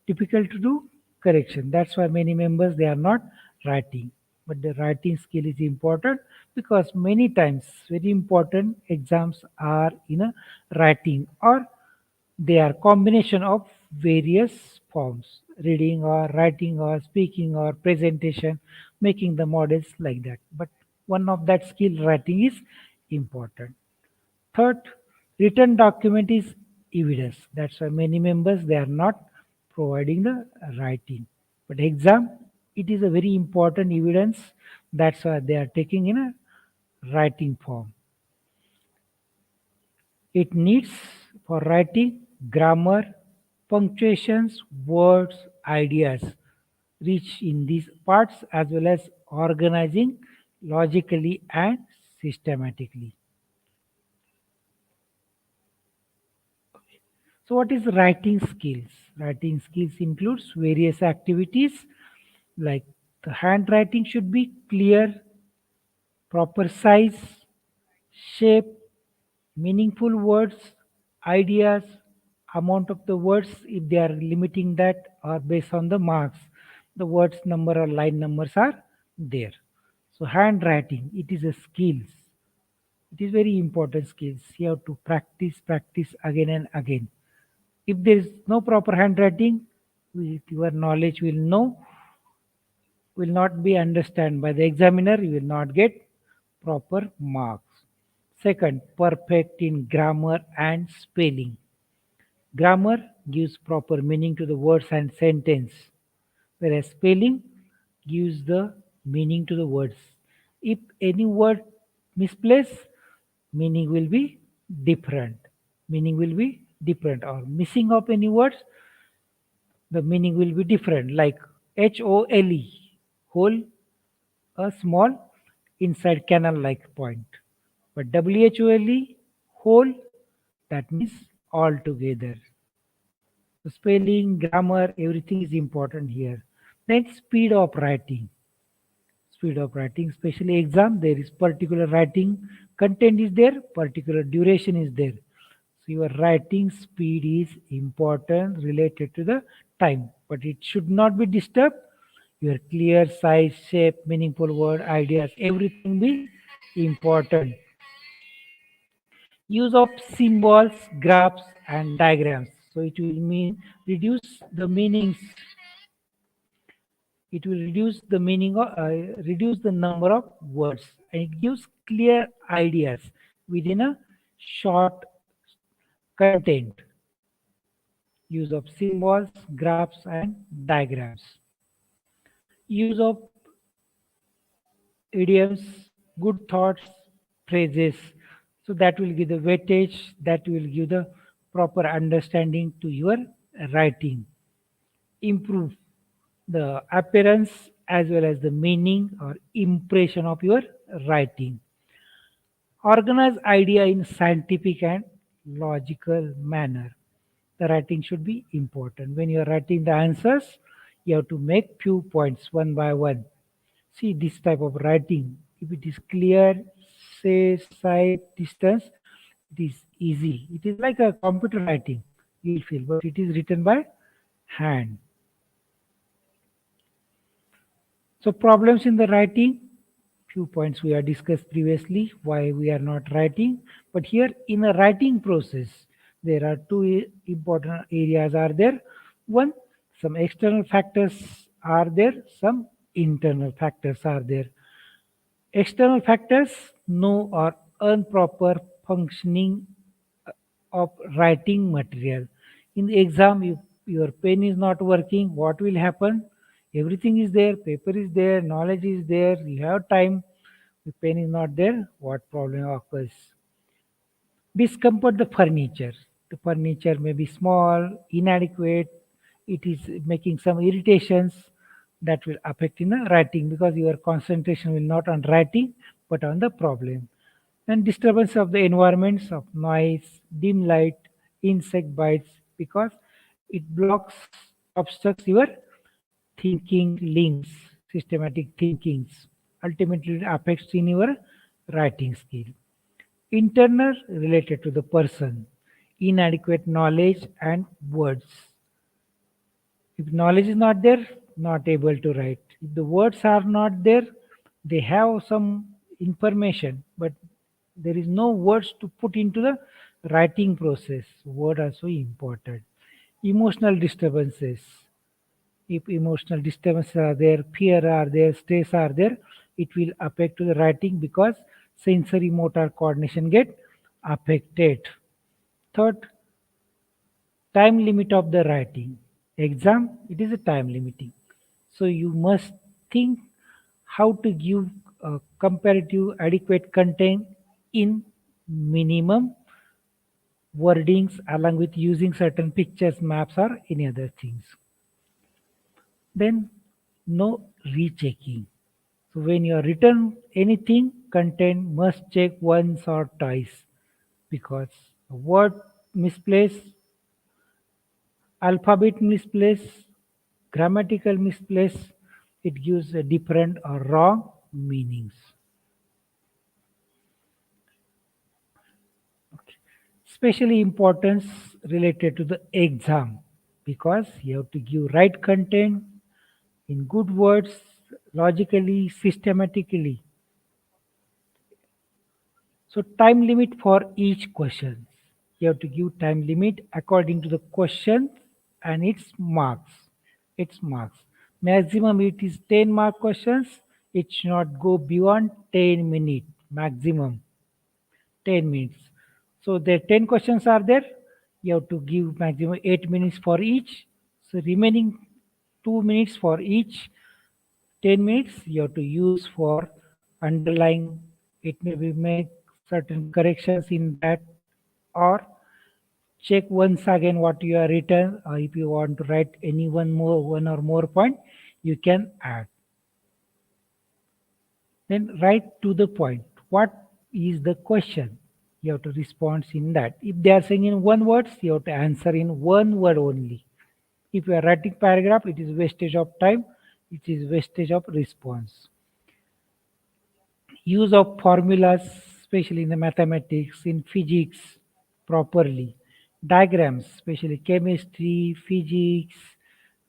difficult to do correction. That's why many members they are not writing. But the writing skill is important because many times very important exams are in a writing or they are combination of various forms, reading or writing or speaking or presentation, making the models like that. But one of that skill writing is important. Third, Written document is evidence. That's why many members they are not providing the writing. But exam, it is a very important evidence. That's why they are taking in a writing form. It needs for writing grammar, punctuations, words, ideas rich in these parts as well as organizing logically and systematically. So what is writing skills? Writing skills includes various activities like the handwriting should be clear, proper size, shape, meaningful words, ideas, amount of the words if they are limiting that or based on the marks. The words number or line numbers are there. So handwriting, it is a skills. It is very important skills. You have to practice again and again. If there is no proper handwriting, your knowledge will not be understood by the examiner. You will not get proper marks. Second, perfect in grammar and spelling. Grammar gives proper meaning to the words and sentence, whereas spelling gives the meaning to the words. If any word misplaced, meaning will be different. Meaning will be different, or missing of any words, the meaning will be different. Like HOLE, whole, a small inside canal like point. But WHOLE, whole, that means all together. So spelling, grammar, everything is important here. Then speed of writing. Speed of writing, especially exam, there is particular writing content is there, particular duration is there. So your writing speed is important related to the time, but it should not be disturbed. Your clear size, shape, meaningful word, ideas, everything be important. Use of symbols, graphs, and diagrams. So it will mean reduce the meanings. It will reduce the meaning of reduce the number of words, and it gives clear ideas within a short content. Use of symbols, graphs, and diagrams. Use of idioms, good thoughts, phrases. So that will give the weightage, that will give the proper understanding to your writing. Improve the appearance as well as the meaning or impression of your writing. Organize idea in scientific and logical manner. The writing should be important. When you are writing the answers, you have to make few points one by one. See this type of writing. If it is clear, say, size, distance, it is easy. It is like a computer writing, you will feel, but it is written by hand. So problems in the writing, few points we have discussed previously, why we are not writing. But here in a writing process, there are two important areas are there. One, some external factors are there, some internal factors are there. External factors, no or improper functioning of writing material. In the exam, if your pen is not working, what will happen? Everything is there, paper is there, knowledge is there, you have time. The pen is not there, what problem occurs? Discomfort the furniture. The furniture may be small, inadequate, it is making some irritations that will affect in the writing because your concentration will not on writing but on the problem. And disturbance of the environments of noise, dim light, insect bites because it blocks, obstructs your thinking links, systematic thinkings. Ultimately, it affects in your writing skill. Internal related to the person, inadequate knowledge and words. If knowledge is not there, not able to write. If the words are not there, they have some information, but there is no words to put into the writing process. Words are so important. Emotional disturbances. If emotional disturbances are there, fear are there, stress are there, it will affect to the writing because sensory motor coordination get affected. Third, time limit of the writing. Exam, it is a time limiting. So you must think how to give comparative adequate content in minimum wordings along with using certain pictures, maps or any other things. Then no rechecking. So when you are written anything, content must check once or twice because a word misplaced, alphabet misplaced, grammatical misplaced, it gives a different or wrong meanings. Okay. Especially importance related to the exam because you have to give right content in good words, logically, systematically. So time limit for each question. You have to give time limit according to the question and its marks. Its marks. Maximum it is 10 mark questions. It should not go beyond 10 minutes. Maximum 10 minutes. So there 10 questions are there. You have to give maximum 8 minutes for each. So remaining 2 minutes for each 10 minutes you have to use for underlying. It may be make certain corrections in that or check once again what you are written or if you want to write any one or more point you can add. Then write to the point. What is the question? You have to respond in that. If they are saying in one word, you have to answer in one word only. If you are writing paragraph, it is wastage of time. It is wastage of response. Use of formulas, especially in the mathematics, in physics, properly. Diagrams, especially chemistry, physics,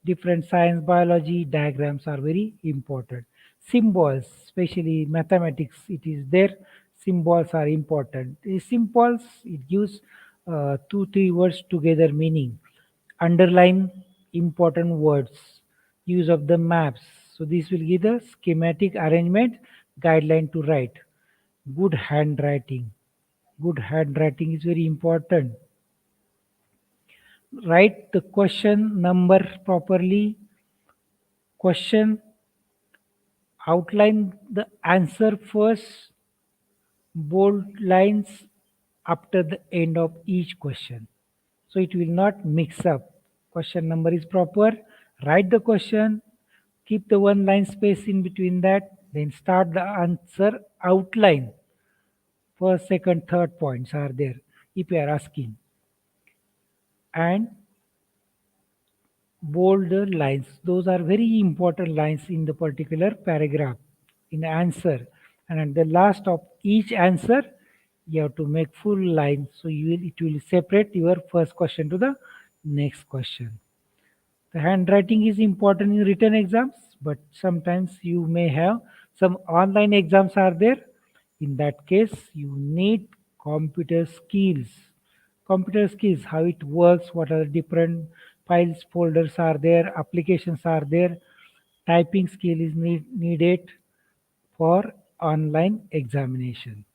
different science, biology, diagrams are very important. Symbols, especially mathematics, it is there. Symbols are important. Symbols, it gives two, three words together meaning. Underline important words. Use of the maps. So this will give the schematic arrangement guideline to write. Good handwriting. Good handwriting is very important. Write the question number properly. Question, outline the answer first, bold lines after the end of each question. So it will not mix up. Question number is proper. Write the question, keep the one line space in between that, then start the answer outline. First, second, third points are there if you are asking. And bold lines. Those are very important lines in the particular paragraph in answer. And at the last of each answer, you have to make full line. So it will separate your first question to the next question. The handwriting is important in written exams, but sometimes you may have some online exams are there. In that case, you need computer skills. Computer skills, how it works, what are the different files, folders are there, applications are there. Typing skill is needed for online examination.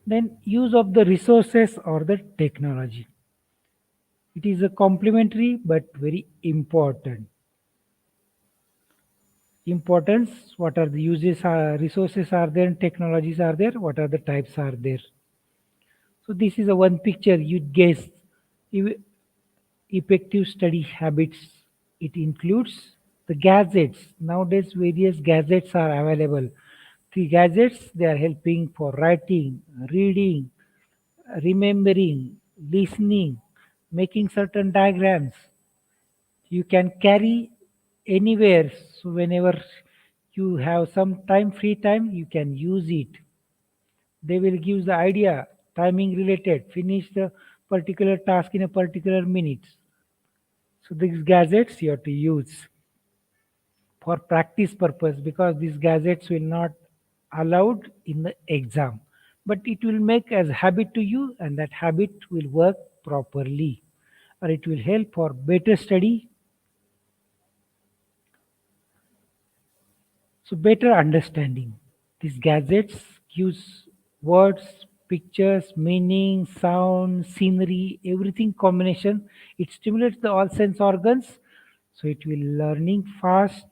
Then use of the resources or the technology. It is a complementary but very important. Importance, what are the uses, resources are there, and technologies are there, what are the types are there. So this is a one picture you guess. Eff- Effective study habits, it includes the gadgets. Nowadays various gadgets are available. The gadgets, they are helping for writing, reading, remembering, listening, making certain diagrams. You can carry anywhere. So whenever you have some time, free time, you can use it. They will give the idea, timing related, finish the particular task in a particular minute. So these gadgets you have to use for practice purpose because these gadgets will not allowed in the exam. But it will make as habit to you and that habit will work properly or it will help for better study. So better understanding. These gadgets gives Words, pictures, meaning, sound, scenery, everything combination. It stimulates the all sense organs, so it will learning fast,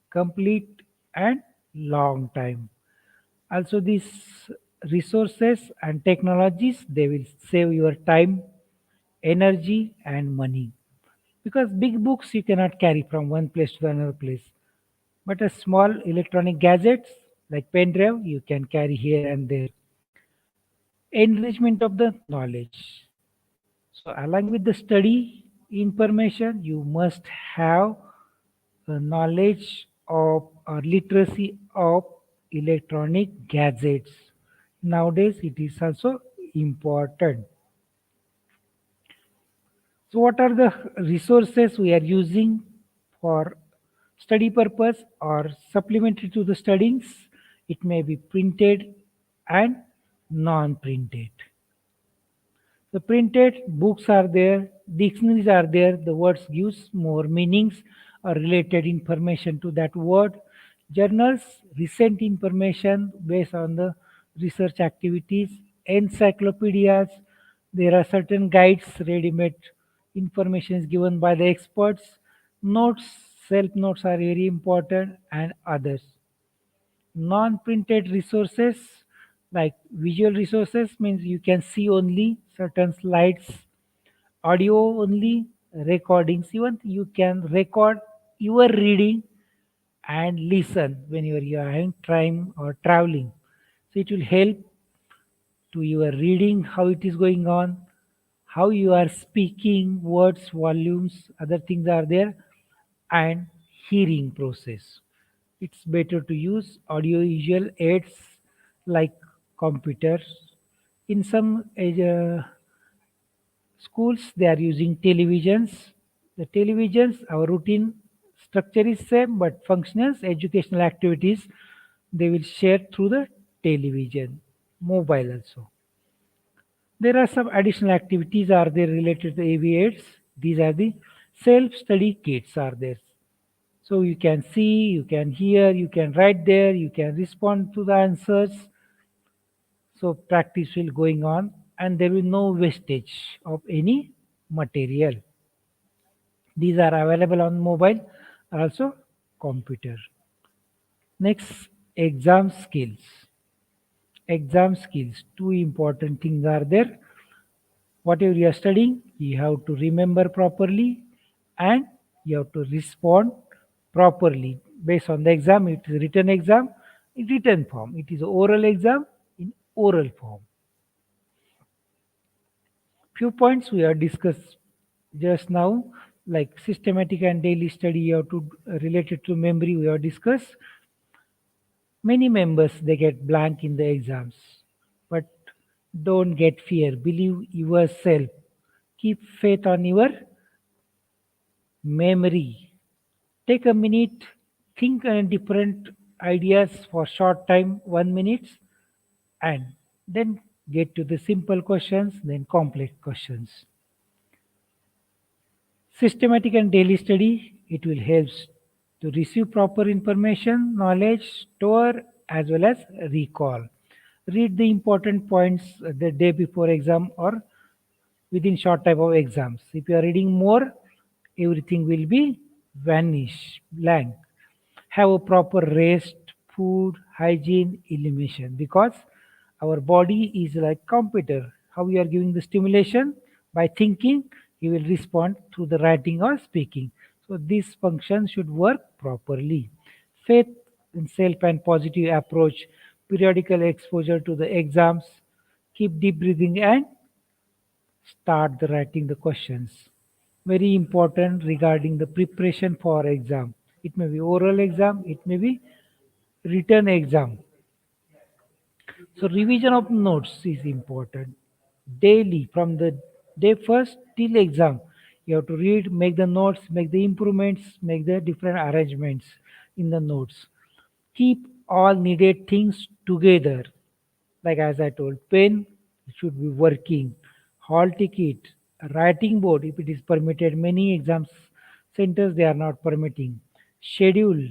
complete, and long time. Also, these resources and technologies, they will save your time, energy, and money. Because big books you cannot carry from one place to another place, but a small electronic gadgets like pen drive you can carry here and there. Enrichment of the knowledge. So, along with the study information, you must have a knowledge of or literacy of electronic gadgets. Nowadays, it is also important. So, what are the resources we are using for study purpose or supplementary to the studies? It may be printed and non-printed. The printed books are there, dictionaries are there, the words gives more meanings or related information to that word. Journals, recent information based on the research activities, encyclopedias, there are certain guides, ready-made information is given by the experts, notes, self-notes are very important and others. Non-printed resources like visual resources means you can see only certain slides, audio only, recordings, even you can record your reading and listen when you are having time or traveling, so it will help to your reading how it is going on, how you are speaking, words, volumes, other things are there, and hearing process. It's better to use audio-visual aids like computers. In some schools, they are using televisions. The televisions, our routine structure is same, but functions, educational activities, they will share through the television, mobile also. There are some additional activities are there related to AV aids. These are the self-study kits are there. So you can see, you can hear, you can write there, you can respond to the answers. So practice will going on and there will no wastage of any material. These are available on mobile, also computer. Next, exam skills. Exam skills. Two important things are there. Whatever you are studying, you have to remember properly and you have to respond properly. Based on the exam, it is written exam in written form. It is oral exam in oral form. Few points we have discussed just now, like systematic and daily study, you have to related to memory, we have discussed. Many members they get blank in the exams, but don't get fear. Believe yourself. Keep faith on your memory. Take a minute, think on different ideas for short time, 1 minute, and then get to the simple questions, then complex questions. Systematic and daily study, it will help to receive proper information, knowledge, store as well as recall. Read the important points the day before exam or within short time of exams. If you are reading more, everything will be vanish, blank. Have a proper rest, food, hygiene, elimination because our body is like computer. How we are giving the stimulation by thinking, you will respond through the writing or speaking. So this function should work properly. Faith in self and positive approach, periodical exposure to the exams, keep deep breathing and start the writing the questions. Very important regarding the preparation for exam. It may be oral exam, it may be written exam. So revision of notes is important. Daily from the day first till exam, you have to read, make the notes, make the improvements, make the different arrangements in the notes. Keep all needed things together. Like as I told, pen should be working, hall ticket, writing board if it is permitted. Many exams centers they are not permitting. Schedule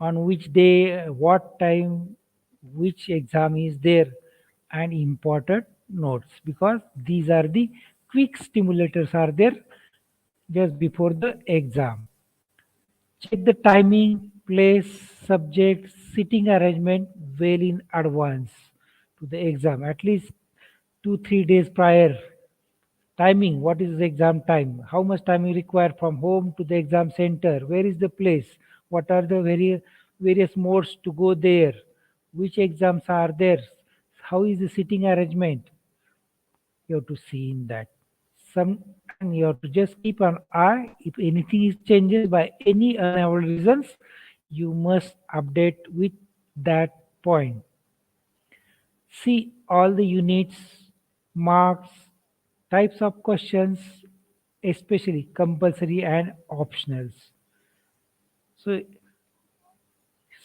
on which day, what time, which exam is there. and important notes, because these are the quick stimulators are there just before the exam. Check the timing, place, subject, sitting arrangement well in advance to the exam, at least 2 3 days prior. Timing, what is the exam time? How much time you require from home to the exam center? Where is the place? What are the various modes to go there? Which exams are there? How is the sitting arrangement? You have to see in that. Some, and you have to just keep an eye. If anything is changes by any unavoidable reasons, you must update with that point. See all the units, marks, types of questions, especially compulsory and optionals. So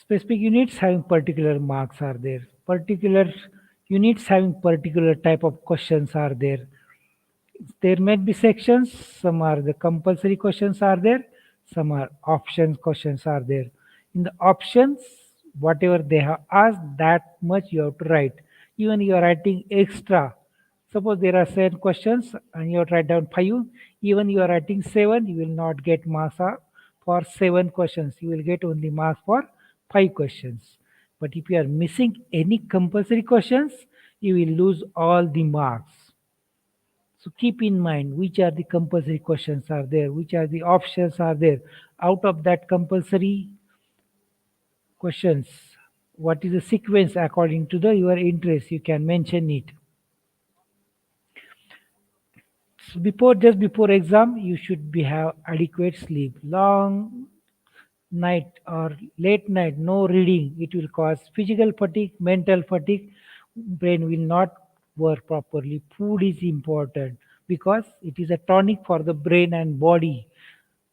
specific units having particular marks are there. Particular units having particular type of questions are there. There might be sections, some are the compulsory questions are there, some are option questions are there. In the options, whatever they have asked, that much you have to write. Even you are writing extra, suppose there are 7 questions and you have to write down 5, even you are writing 7, you will not get marks for 7 questions, you will get only marks for 5 questions. But if you are missing any compulsory questions, you will lose all the marks. So keep in mind which are the compulsory questions are there, which are the options are there. Out of that compulsory questions, what is the sequence according to the your interest? You can mention it. So just before exam, you should be have adequate sleep. Long night or late night, no reading, it will cause physical fatigue, mental fatigue. Brain will not work properly. Food is important because it is a tonic for the brain and body.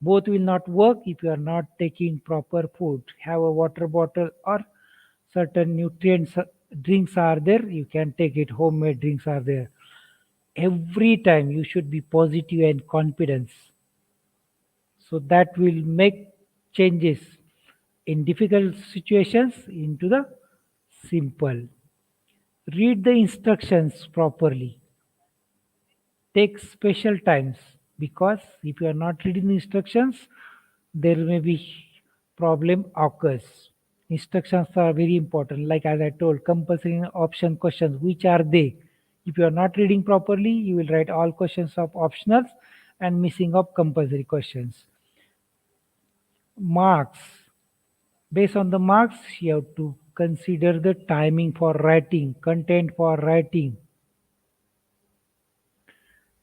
Both will not work if you are not taking proper food. Have a water bottle or certain nutrients drinks are there. You can take it. Homemade drinks are there. Every time you should be positive and confidence. So that will make changes in difficult situations into the simple. Read the instructions properly. Take special times, because if you are not reading the instructions, there may be problem occurs. Instructions are very important. Like as I told, compulsory option questions, which are they? If you are not reading properly, you will write all questions of optionals and missing of compulsory questions. Marks. Based on the marks, you have to consider the timing for writing, content for writing.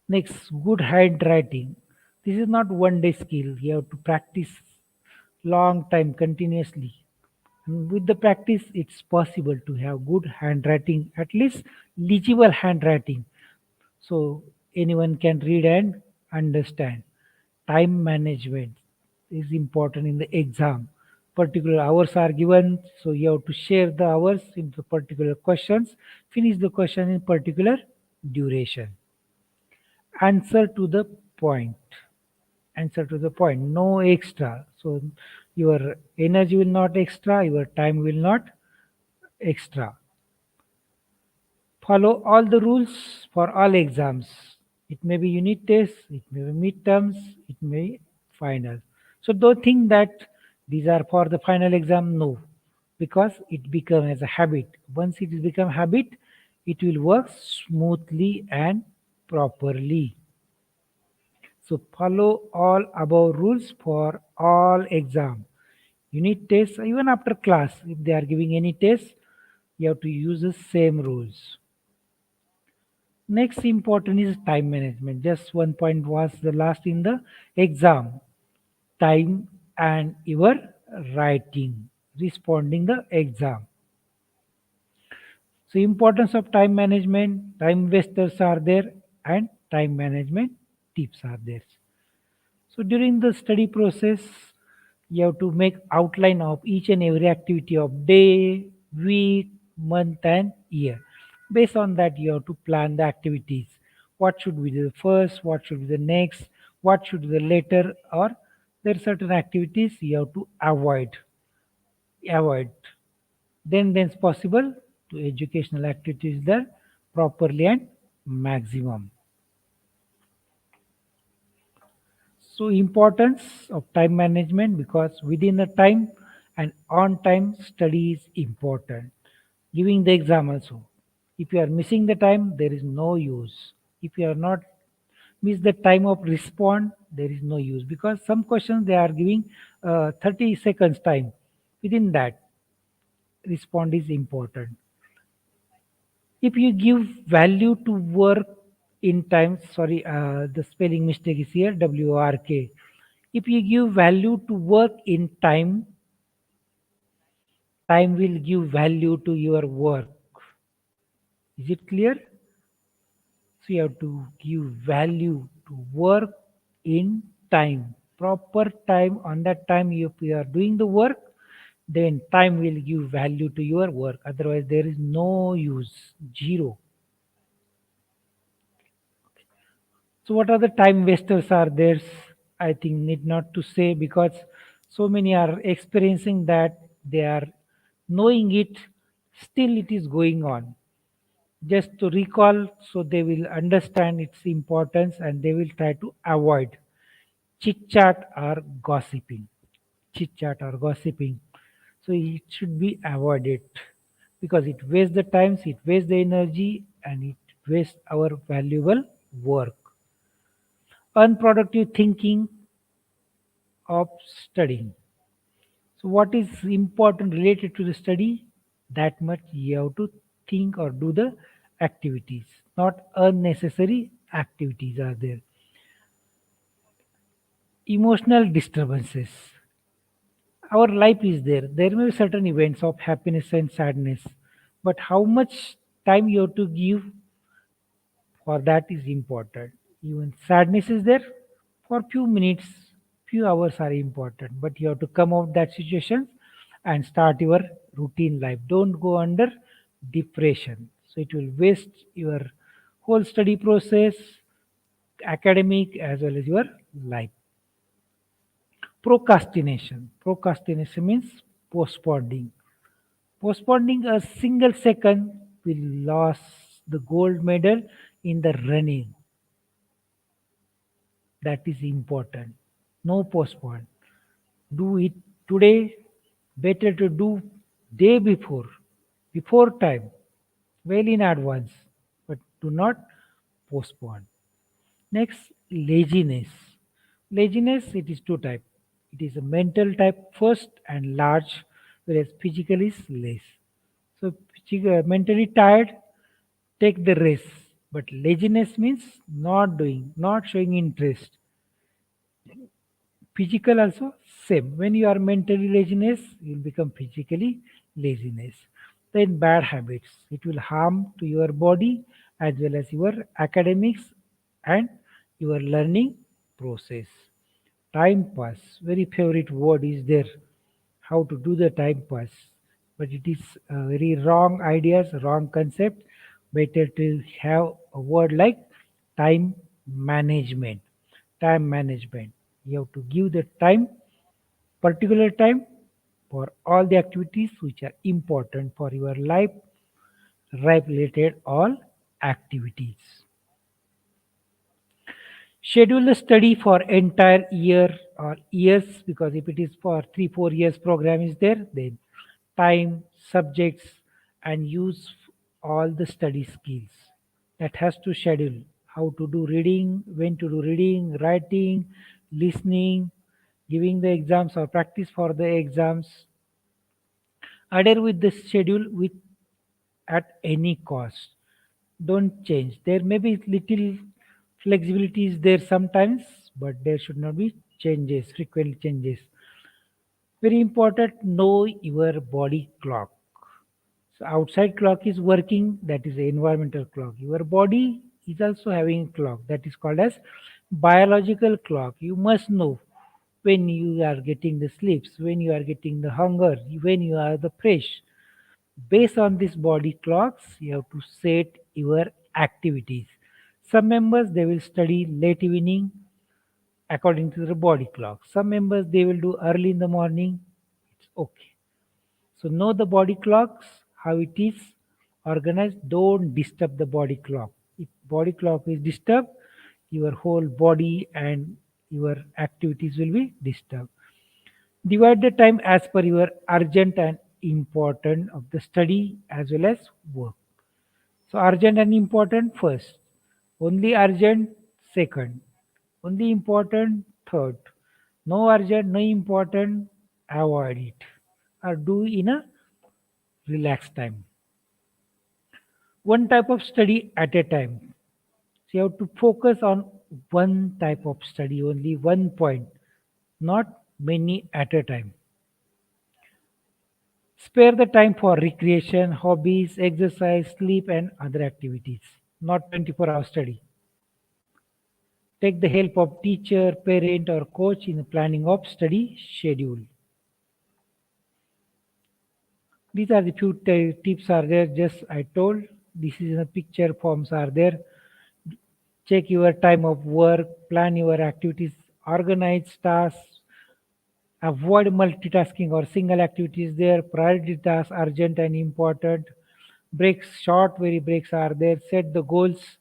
Next, good handwriting. This is not one day skill. You have to practice long time continuously. And with the practice, it's possible to have good handwriting, at least legible handwriting. So anyone can read and understand. Time management is important in the exam. Particular hours are given, so you have to share the hours into particular questions, finish the question in particular duration. Answer to the point. Answer to the point, no extra. So your energy will not extra, your time will not extra. Follow all the rules for all exams. It may be unit tests, it may be midterms, it may be final. So don't think that these are for the final exam. No, because it becomes as a habit. Once it is become habit, it will work smoothly and properly. So follow all above rules for all exam. Unit tests, even after class, if they are giving any test, you have to use the same rules. Next important is time management. Just one point was the last in the exam. Time and your writing, responding the exam. So importance of time management, time wasters are there and time management tips are there. So during the study process, you have to make outline of each and every activity of day, week, month, and year. Based on that, you have to plan the activities. What should be the first? What should be the next? What should be the later? Or there are certain activities you have to avoid. Avoid. Then it's possible to educational activities there. properly and maximum. So importance of time management, because within a time and on time study is important. Giving the exam also. If you are missing the time, there is no use. If you are not miss the time of respond, there is no use, because some questions they are giving 30 seconds time. Within that, respond is important. If you give value to work in time, sorry, the spelling mistake is here, WRK. If you give value to work in time, time will give value to your work. Is it clear? So you have to give value to work in time. Proper time, on that time if you are doing the work, then time will give value to your work. Otherwise, there is no use, zero. So what are the time wasters are there? I think need not to say, because so many are experiencing that they are knowing it, still it is going on. Just to recall, so they will understand its importance and they will try to avoid chit chat or gossiping. Chit chat or gossiping. So it should be avoided, because it wastes the times, it wastes the energy, and it wastes our valuable work. Unproductive thinking of studying. So, what is important related to the study? That much you have to think or do the activities, not unnecessary activities are there. Emotional disturbances. Our life is there. There may be certain events of happiness and sadness, but how much time you have to give for that is important. Even sadness is there for few minutes, few hours are important, but you have to come out that situation and start your routine life. Don't go under depression. So it will waste your whole study process, academic as well as your life. Procrastination. Procrastination means postponing. Postponing a single second will lose the gold medal in the running. That is important. No postpone. Do it today. Better to do day before time, well in advance, but do not postpone. Next, laziness. Laziness, it is two type. It is a mental type first and large, whereas physical is less. So mentally tired, take the rest. But laziness means not doing, not showing interest. Physical also same. When you are mentally laziness, you will become physically laziness. Then bad habits, it will harm to your body as well as your academics and your learning process. Time pass, very favorite word is there, how to do the time pass, but it is very wrong ideas, wrong concept. Better to have a word like time management. Time management, you have to give the time, particular time, for all the activities which are important for your life related all activities. Schedule the study for entire year or years, because if it is for 3 4 years program is there, then time, subjects, and use all the study skills. That has to schedule how to do reading, when to do reading, writing, listening, giving the exams or practice for the exams. Adhere with the schedule with at any cost. Don't change. There may be little flexibility is there sometimes, but there should not be changes, frequent changes. Very important, know your body clock. So outside clock is working, that is the environmental clock. Your body is also having a clock that is called as biological clock. You must know when you are getting the sleeps, when you are getting the hunger, when you are the fresh. Based on this body clocks, you have to set your activities. Some members they will study late evening according to the body clock. Some members they will do early in the morning. It's okay. So know the body clocks, how it is, organized. Don't disturb the body clock. If body clock is disturbed, your whole body and your activities will be disturbed. Divide the time as per your urgent and important of the study as well as work. So urgent and important first, only urgent second, only important third, no urgent, no important, avoid it or do in a relaxed time. One type of study at a time. So you have to focus on one type of study, only one point, not many at a time. Spare the time for recreation, hobbies, exercise, sleep, and other activities, not 24-hour study. Take the help of teacher, parent, or coach in the planning of study schedule. These are the few tips are there. Just I told. This is a picture forms are there. Check your time of work, plan your activities, organize tasks, avoid multitasking or single activities there. Priority tasks urgent and important. Breaks, short very breaks are there. Set the goals.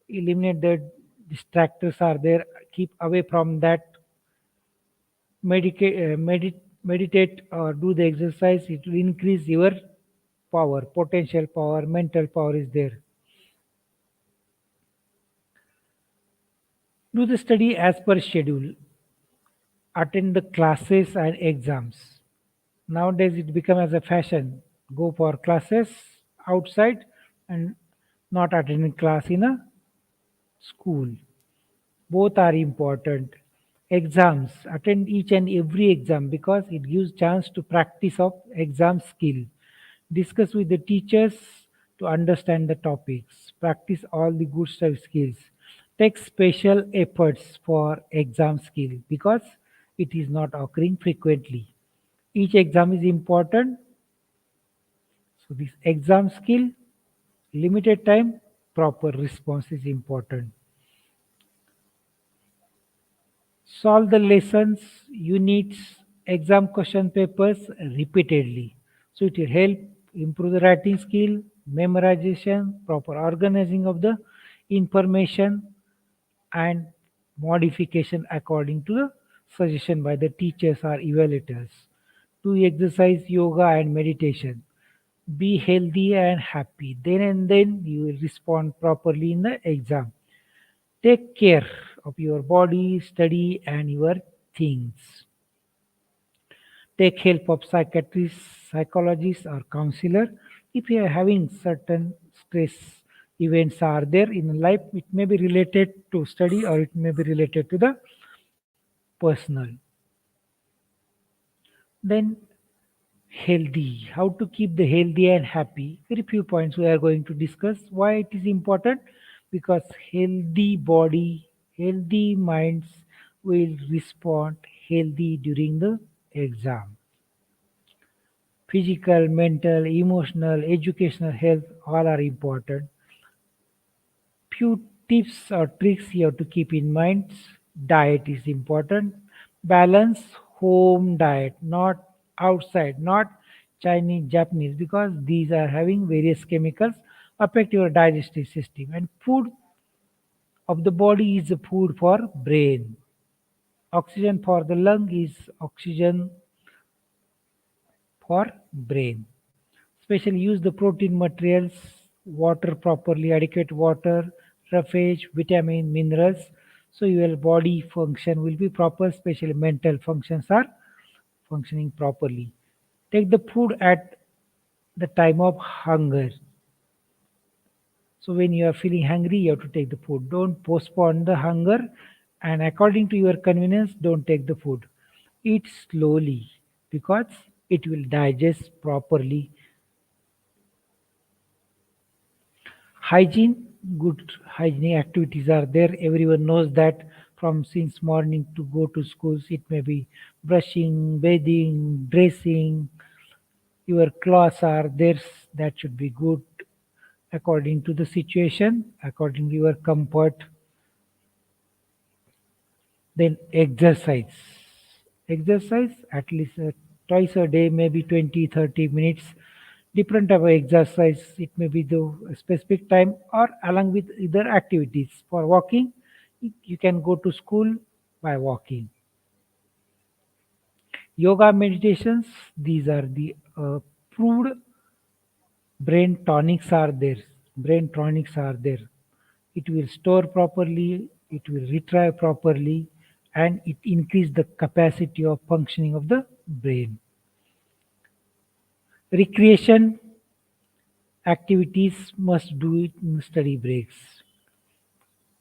Eliminate the distractors are there. Keep away from that. Meditate or do the exercise. It will increase your power, potential power, mental power is there. Do the study as per schedule. Attend the classes and exams. Nowadays it become as a fashion. Go for classes outside and not attending class in a school. Both are important. Exams, attend each and every exam because it gives chance to practice of exam skill. Discuss with the teachers to understand the topics. Practice all the good stuff skills. Take special efforts for exam skill because it is not occurring frequently. Each exam is important. So this exam skill, limited time, proper response is important. Solve the lessons, units, exam question papers repeatedly. So it will help improve the writing skill, memorization, proper organizing of the information, and modification according to the suggestion by the teachers or evaluators. Do exercise, yoga, and meditation. Be healthy and happy. Then and then you will respond properly in the exam. Take care of your body, study, and your things. Take help of psychiatrists, psychologists, or counselor. If you are having certain stress events are there in life, it may be related to study or it may be related to the personal. Then healthy, how to keep the healthy and happy. Very few points we are going to discuss. Why it is important? Because healthy body, healthy minds will respond healthy during the exam. Physical, mental, emotional, educational health all are important. Few tips or tricks you have to keep in mind. Diet is important. Balance home diet, not outside, not Chinese, Japanese, because these are having various chemicals affect your digestive system. And food of the body is the food for brain. Oxygen for the lung is oxygen for brain. Especially use the protein materials, water properly, adequate water, roughage, vitamin, minerals. So your body function will be proper, especially mental functions are functioning properly. Take the food at the time of hunger. So when you are feeling hungry, you have to take the food. Don't postpone the hunger and according to your convenience, don't take the food. Eat slowly because it will digest properly. Hygiene, good hygienic activities are there. Everyone knows that from since morning to go to schools, it may be brushing, bathing, dressing. Your clothes are there. That should be good according to the situation, according to your comfort. Then exercise. Exercise at least twice a day, maybe 20, 30 minutes. Different type of exercise, it may be the specific time or along with other activities. For walking, you can go to school by walking. Yoga meditations, these are the proved brain tonics are there. Brain tonics are there. It will store properly, it will retrieve properly, and it increase the capacity of functioning of the brain. Recreation activities must do it in study breaks.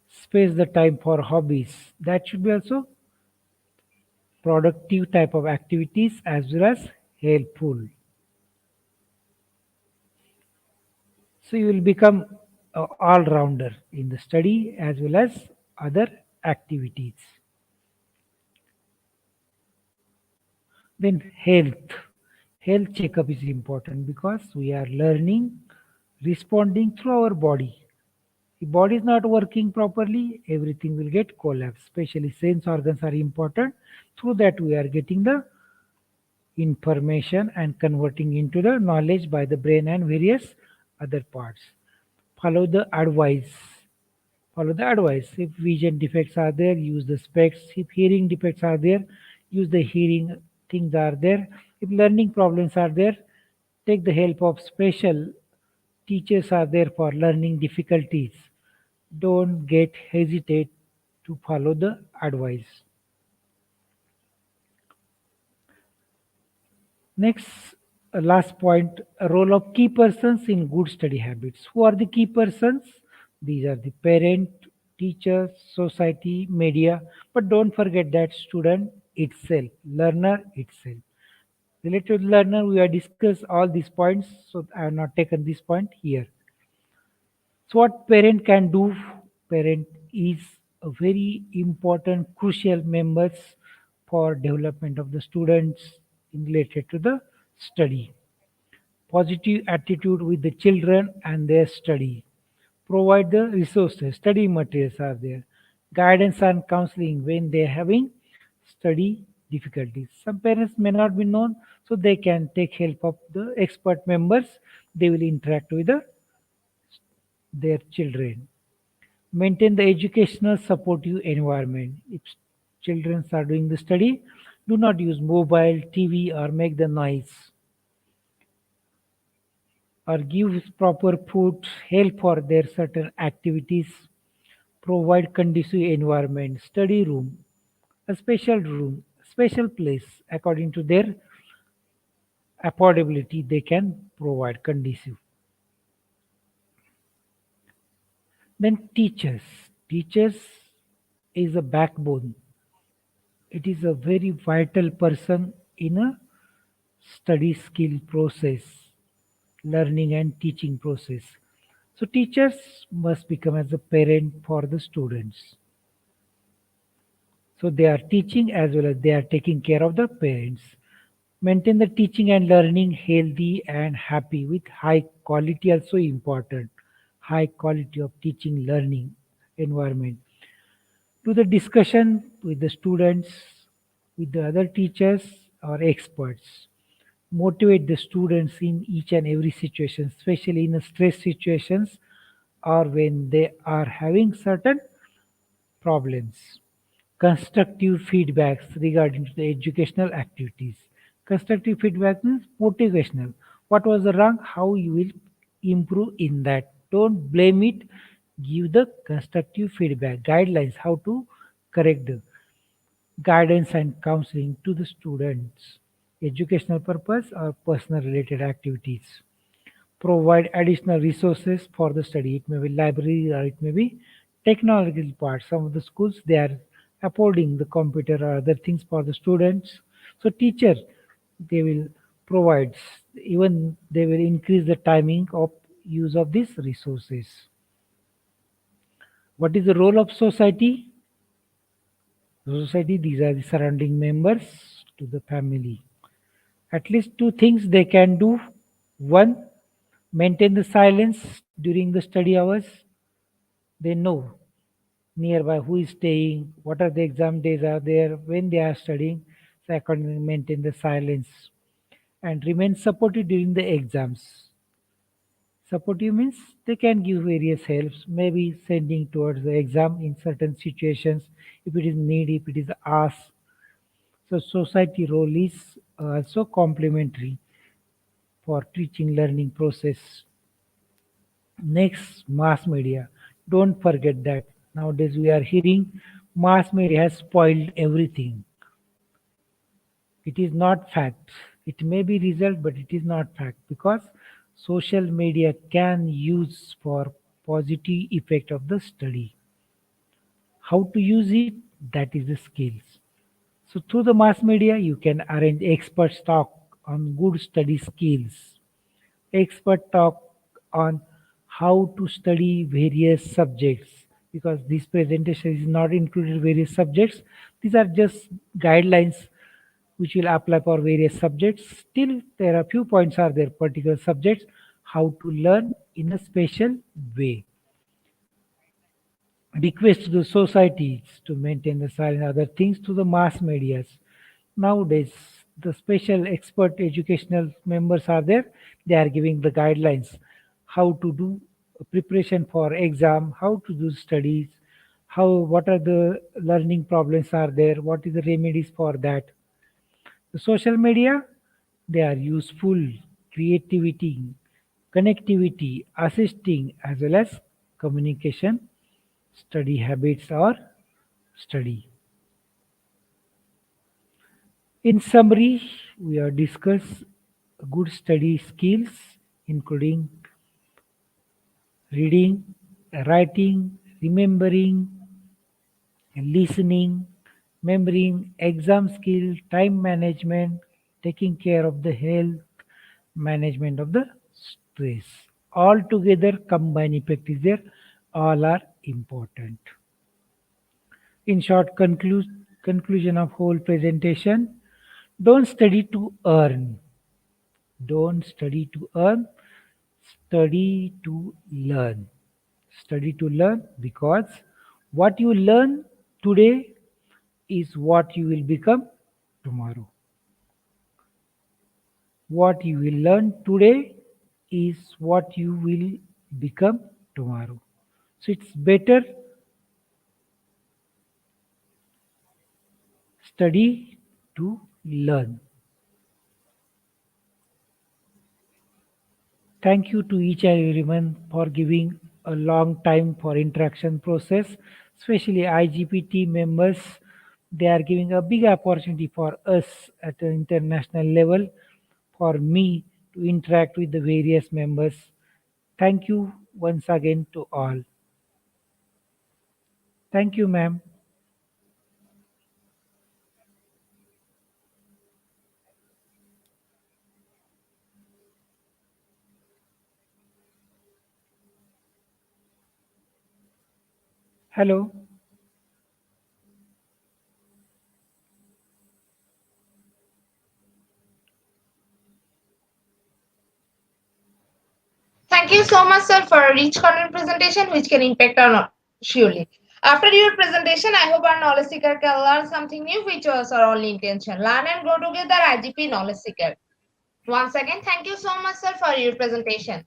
Space the time for hobbies. That should be also productive type of activities as well as helpful. So you will become a all-rounder in the study as well as other activities. Then health. Health checkup is important because we are learning, responding through our body. If body is not working properly, everything will get collapsed. Especially sense organs are important. Through that we are getting the information and converting into the knowledge by the brain and various other parts. Follow the advice. Follow the advice. If vision defects are there, use the specs. If hearing defects are there, use the hearing things are there. If learning problems are there, take the help of special teachers are there for learning difficulties. Don't get hesitate to follow the advice. Next, last point, a role of key persons in good study habits. Who are the key persons? These are the parent, teachers, society, media, but don't forget that student itself, learner itself. Related to learner, we have discussed all these points, so I have not taken this point here. So what parent can do? Parent is a very important, crucial members for development of the students related to the study. Positive attitude with the children and their study. Provide the resources, study materials are there. Guidance and counseling when they are having study difficulties. Some parents may not be known, so they can take help of the expert members. They will interact with their children. Maintain the educational supportive environment. If children are doing the study, do not use mobile, TV, or make the noise. Or give proper food, help for their certain activities, provide conducive environment, study room, special place according to their affordability they can provide conducive. Then teachers. Teachers is a backbone. It is a very vital person in a study skill process, learning and teaching process. So teachers must become as a parent for the students. So they are teaching as well as they are taking care of the parents. Maintain the teaching and learning healthy and happy with high quality also important. High quality of teaching learning environment. Do the discussion with the students, with the other teachers or experts. Motivate the students in each and every situation, especially in the stress situations or when they are having certain problems. Constructive feedbacks regarding to the educational activities. Constructive feedback means motivational. What was the wrong? How you will improve in that. Don't blame it. Give the constructive feedback, guidelines, how to correct the guidance and counseling to the students. Educational purpose or personal related activities. Provide additional resources for the study. It may be library or it may be technological part. Some of the schools they are affording the computer or other things for the students. So teacher they will provide, even they will increase the timing of use of these resources. What is the role of society? Society, these are the surrounding members to the family. At least two things they can do. One, maintain the silence during the study hours. They know nearby who is staying, what are the exam days are there, when they are studying. So accordingly maintain the silence. and remain supportive during the exams. Supportive means they can give various helps, maybe sending towards the exam in certain situations if it is need, if it is asked. So society role is also complementary for teaching learning process. Next, mass media. Don't forget that nowadays we are hearing mass media has spoiled everything. It is not fact. It may be result, but it is not fact because social media can use for positive effect of the study. How to use it? That is the skills. So through the mass media, you can arrange expert talk on good study skills. Expert talk on how to study various subjects because this presentation is not included various subjects. These are just guidelines which will apply for various subjects. Still, there are few points are there particular subjects how to learn in a special way. Request to the societies to maintain the silence, other things to the mass medias. Nowadays, the special expert educational members are there. They are giving the guidelines how to do preparation for exam, how to do studies, how what are the learning problems are there, what is the remedies for that. The social media, they are useful, creativity, connectivity, assisting as well as communication, study habits or study. In summary, we have discussed good study skills including reading, writing, remembering, listening, remembering, exam skill, time management, taking care of the health, management of the stress. All together combined effect is there. All are important. In short conclusion of whole presentation, don't study to earn. Don't study to earn. Study to learn. Study to learn because what you learn today is what you will become tomorrow. What you will learn today is what you will become tomorrow. So it's better study to learn. Thank you to each and everyone for giving a long time for interaction process, especially IGPT members. They are giving a big opportunity for us at an international level for me to interact with the various members. Thank you once again to all. Thank you, ma'am. Hello. Thank you so much, sir, for a rich content presentation which can impact our knowledge surely. After your presentation, I hope our knowledge seeker can learn something new, which was our only intention. Learn and grow together, IGP Knowledge Seeker. Once again, thank you so much, sir, for your presentation.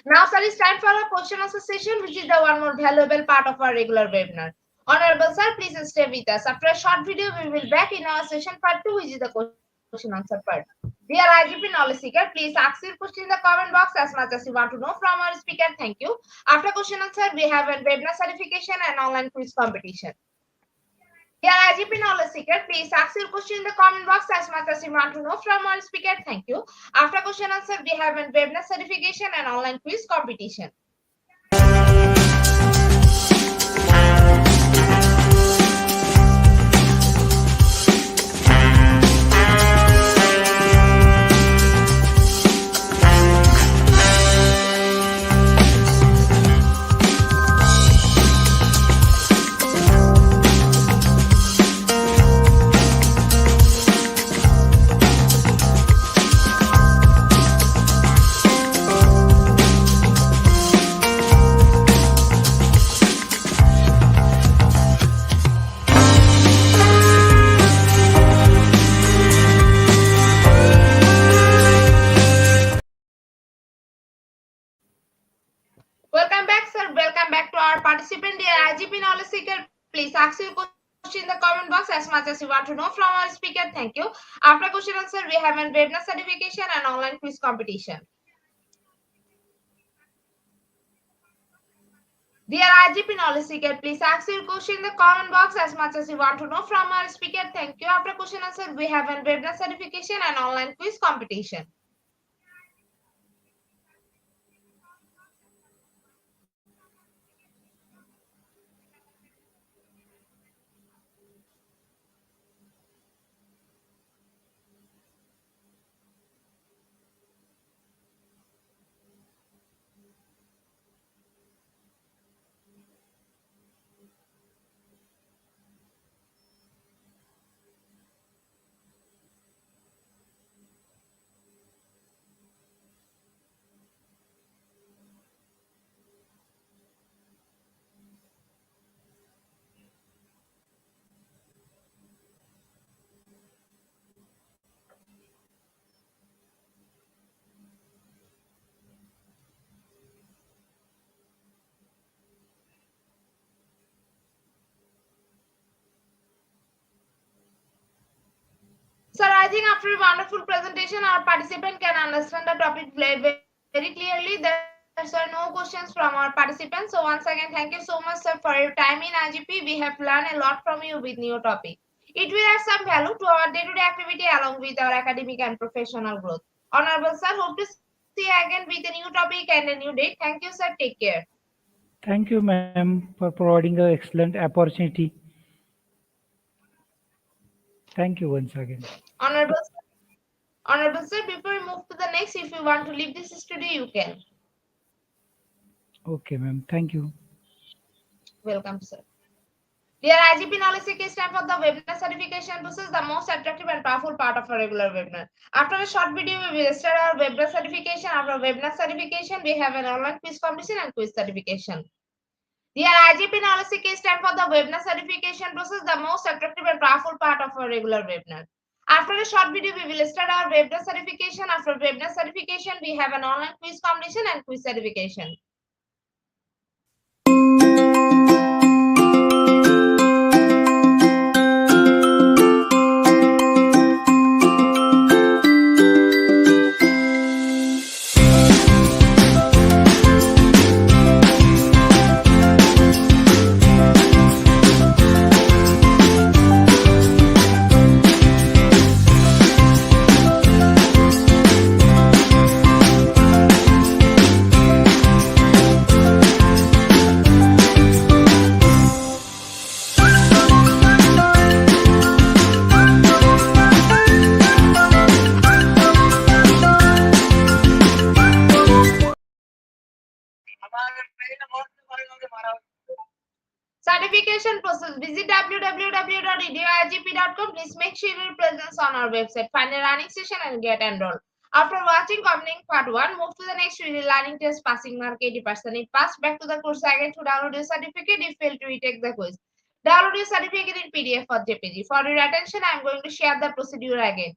Now, sir, it's time for our question answer session, which is the one more valuable part of our regular webinar. Honorable sir, please stay with us. After a short video, we will back in our session part 2, which is the question answer part. Dear IGP Knowledge Seeker, please ask your question in the comment box as much as you want to know from our speaker. Thank you. After question answer, we have a webinar certification and online quiz competition. Dear IGP Knowledge Seeker, please ask your question in the comment box as much as you want to know from our speaker. Thank you. After question answer, we have a webinar certification and online quiz competition. participant, dear IGP knowledge seeker, please ask your question in the comment box as much as you want to know from our speaker. Thank you. After question answer, we have a webinar certification and online quiz competition. Dear IGP knowledge seeker, please ask your question in the comment box as much as you want to know from our speaker. Thank you. After question answer, we have a webinar certification and online quiz competition. Sir, I think after a wonderful presentation, our participant can understand the topic very clearly. There's no questions from our participants. So once again, thank you so much, sir, for your time in IGP. We have learned a lot from you with new topic. It will add some value to our day-to-day activity along with our academic and professional growth. Honorable sir, hope to see you again with a new topic and a new date. Thank you, sir. Take care. Thank you, ma'am, for providing an excellent opportunity. Thank you once again. Honorable sir, before we move to the next, if you want to leave this studio, you can. Okay, ma'am. Thank you. Welcome, sir. Dear IGP knowledge seeker, time for the webinar certification process, the most attractive and powerful part of a regular webinar. After a short video, we will start our webinar certification. After webinar certification, we have an online quiz competition and quiz certification. Dear IGP knowledge seeker, time for the webinar certification process, the most attractive and powerful part of a regular webinar. After a short video, we will start our webinar certification. After webinar certification, we have an online quiz competition and quiz certification. Certification process. Visit www.edioigp.com. Please make sure your presence on our website. Find a learning session and get enrolled. After watching Combining Part 1, move to the next video learning test passing mark 80%. If passed, back to the course again to download your certificate. If failed to retake the quiz, download your certificate in PDF or JPG. For your attention, I am going to share the procedure again.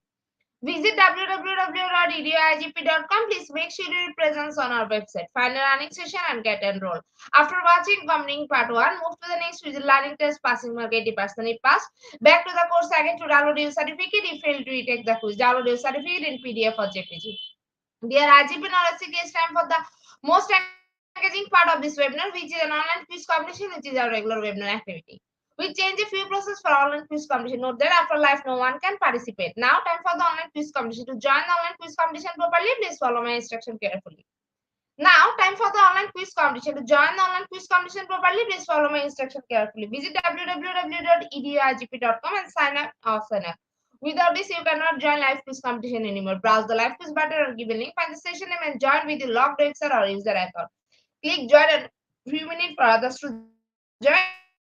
Visit www.edioigp.com. Please make sure your presence on our website. Find a learning session and get enrolled. After watching Combining Part 1, move to the next video learning test passing mark 80%. If passed, back to the course again to download your certificate. If failed to retake the quiz, download your certificate in PDF or JPG. Dear IGP knowledge seeker, it's time for the most engaging part of this webinar, which is an online quiz competition, which is our regular webinar activity. We change a few process for online quiz competition. Note that after live, no one can participate. Now, time for the online quiz competition. To join the online quiz competition properly, please follow my instruction carefully. Now, time for the online quiz competition. To join the online quiz competition properly, please follow my instruction carefully. Visit www.edioigp.com and sign up or sign up. Without this, you cannot join live quiz competition anymore. Browse the live quiz button or given link, find the session name and join with the logged user or user account. Click join and few minutes for others to join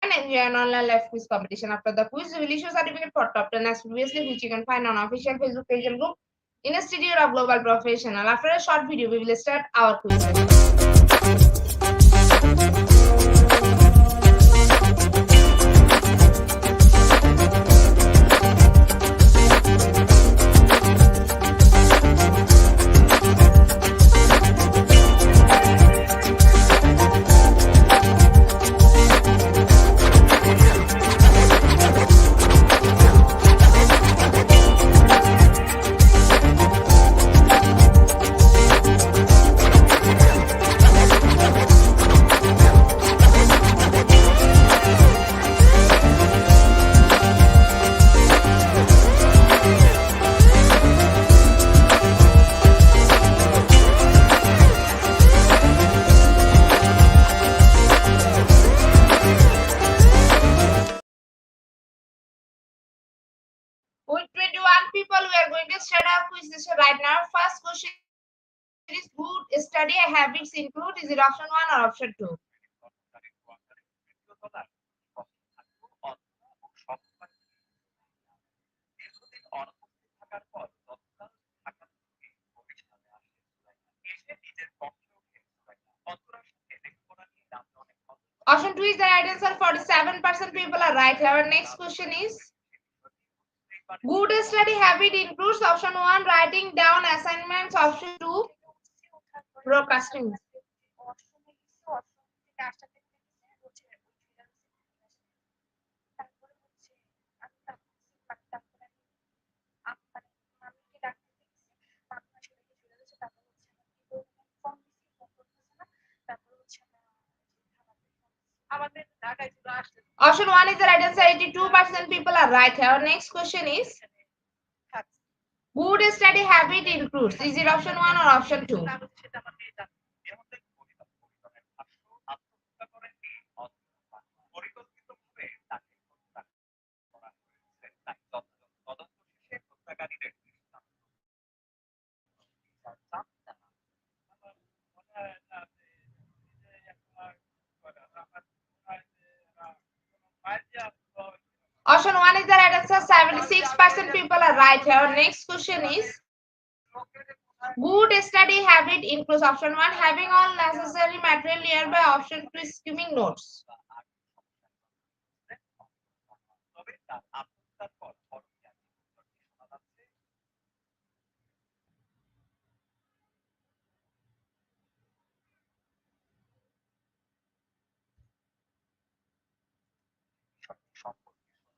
and enjoy an online live quiz competition. After the quiz, we will issue certificate for top 10 as previously, which you can find on official Facebook page and group Institute of Global Professional. After a short video, we will start our quiz. have quiz session right now. First question is, good study habits include? Is it option 1 or option 2? Option 2 is the right answer. 47% people are right. Our next question is, good study habit includes option 1, writing down assignments, option 2, procrastinating. Option 1 is the right answer. 82% people are right. Our next question is, good study habit includes? Is it option 1 or option 2? Option 1 is the right answer. 76% people are right. Our next question is, good study habit includes option 1, having all necessary material nearby, option 2, skimming notes.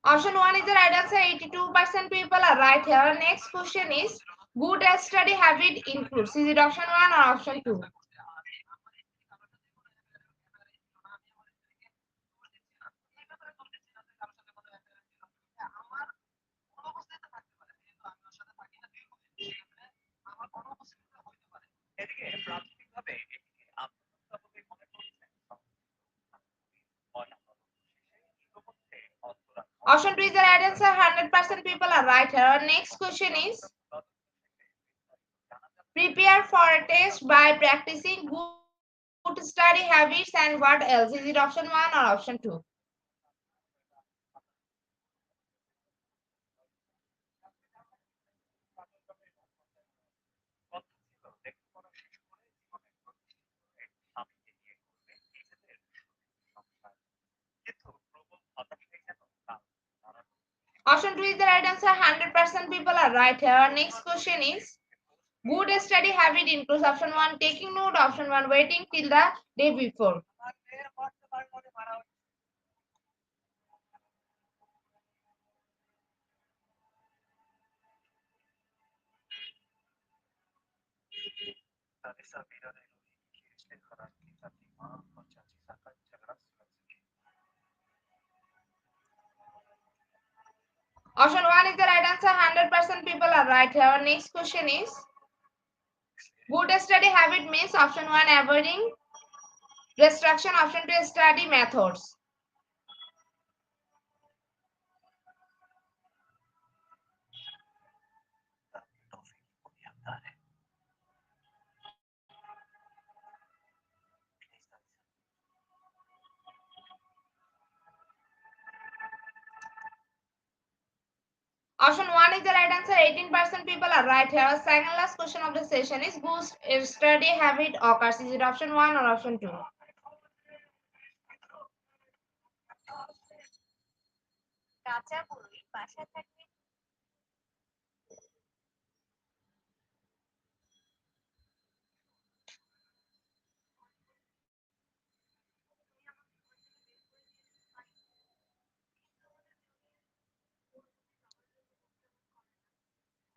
Option 1 is the right answer. 82% people are right. Our next question is, good study habit includes? Is it option 1 or option 2? Option 2 is the right answer. 100% people are right. Our next question is, prepare for a test by practicing good study habits and what else? Is it option 1 or option 2? Option 2 is the right answer. 100% people are right. Our next question is, good study habit includes option 1, taking note, option 1, waiting till the day before. Option 1 is the right answer. 100% people are right. Our next question is, good study habit means option 1, avoiding distraction, option 2, study methods. Option 1 is the right answer. 18% people are right. Our second last question of the session is, good study habit occurs? Is it option 1 or option 2?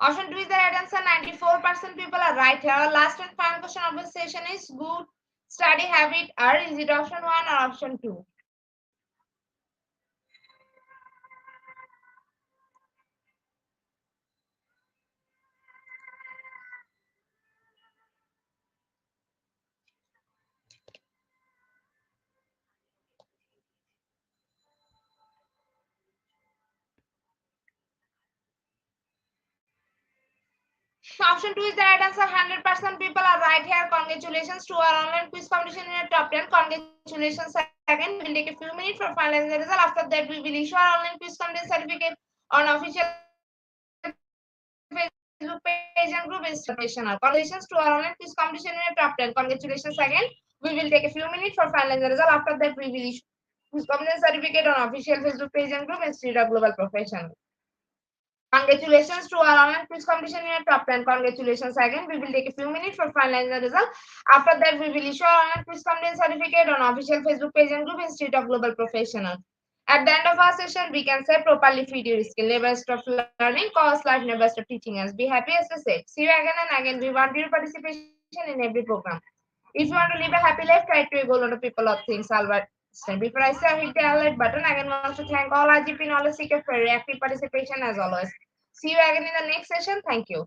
Option 2 is the right answer. 94% people are right. Our last and final question of the session is, good study habit are? Is it option 1 or option 2? Option 2 is the right answer. 100% people are right here. Congratulations to our online quiz competition in your top 10. Congratulations. Second, we will take a few minutes for finalizing the result. After that, we will issue our online quiz competition certificate on official Facebook page and group institutional. Congratulations to our online quiz competition in your top 10. Congratulations. Second, we will take a few minutes for finalizing the result. After that, we will issue quiz competition certificate on official Facebook page and group Institute of Global Professional. Congratulations to our online quiz competition in your top 10. Congratulations again. We will take a few minutes for finalizing the result. After that, we will issue our online quiz competition certificate on official Facebook page and group Institute of Global Professional. At the end of our session, we can say properly feed your skill. Never stop learning, cause life never stop teaching us. Be happy as to say. See you again and again. We want your participation in every program. If you want to live a happy life, try to go on to people of things. Albert. Before I say hit the alert button, again wants to thank all RGP knowledge seekers for your active participation as always. See you again in the next session. Thank you.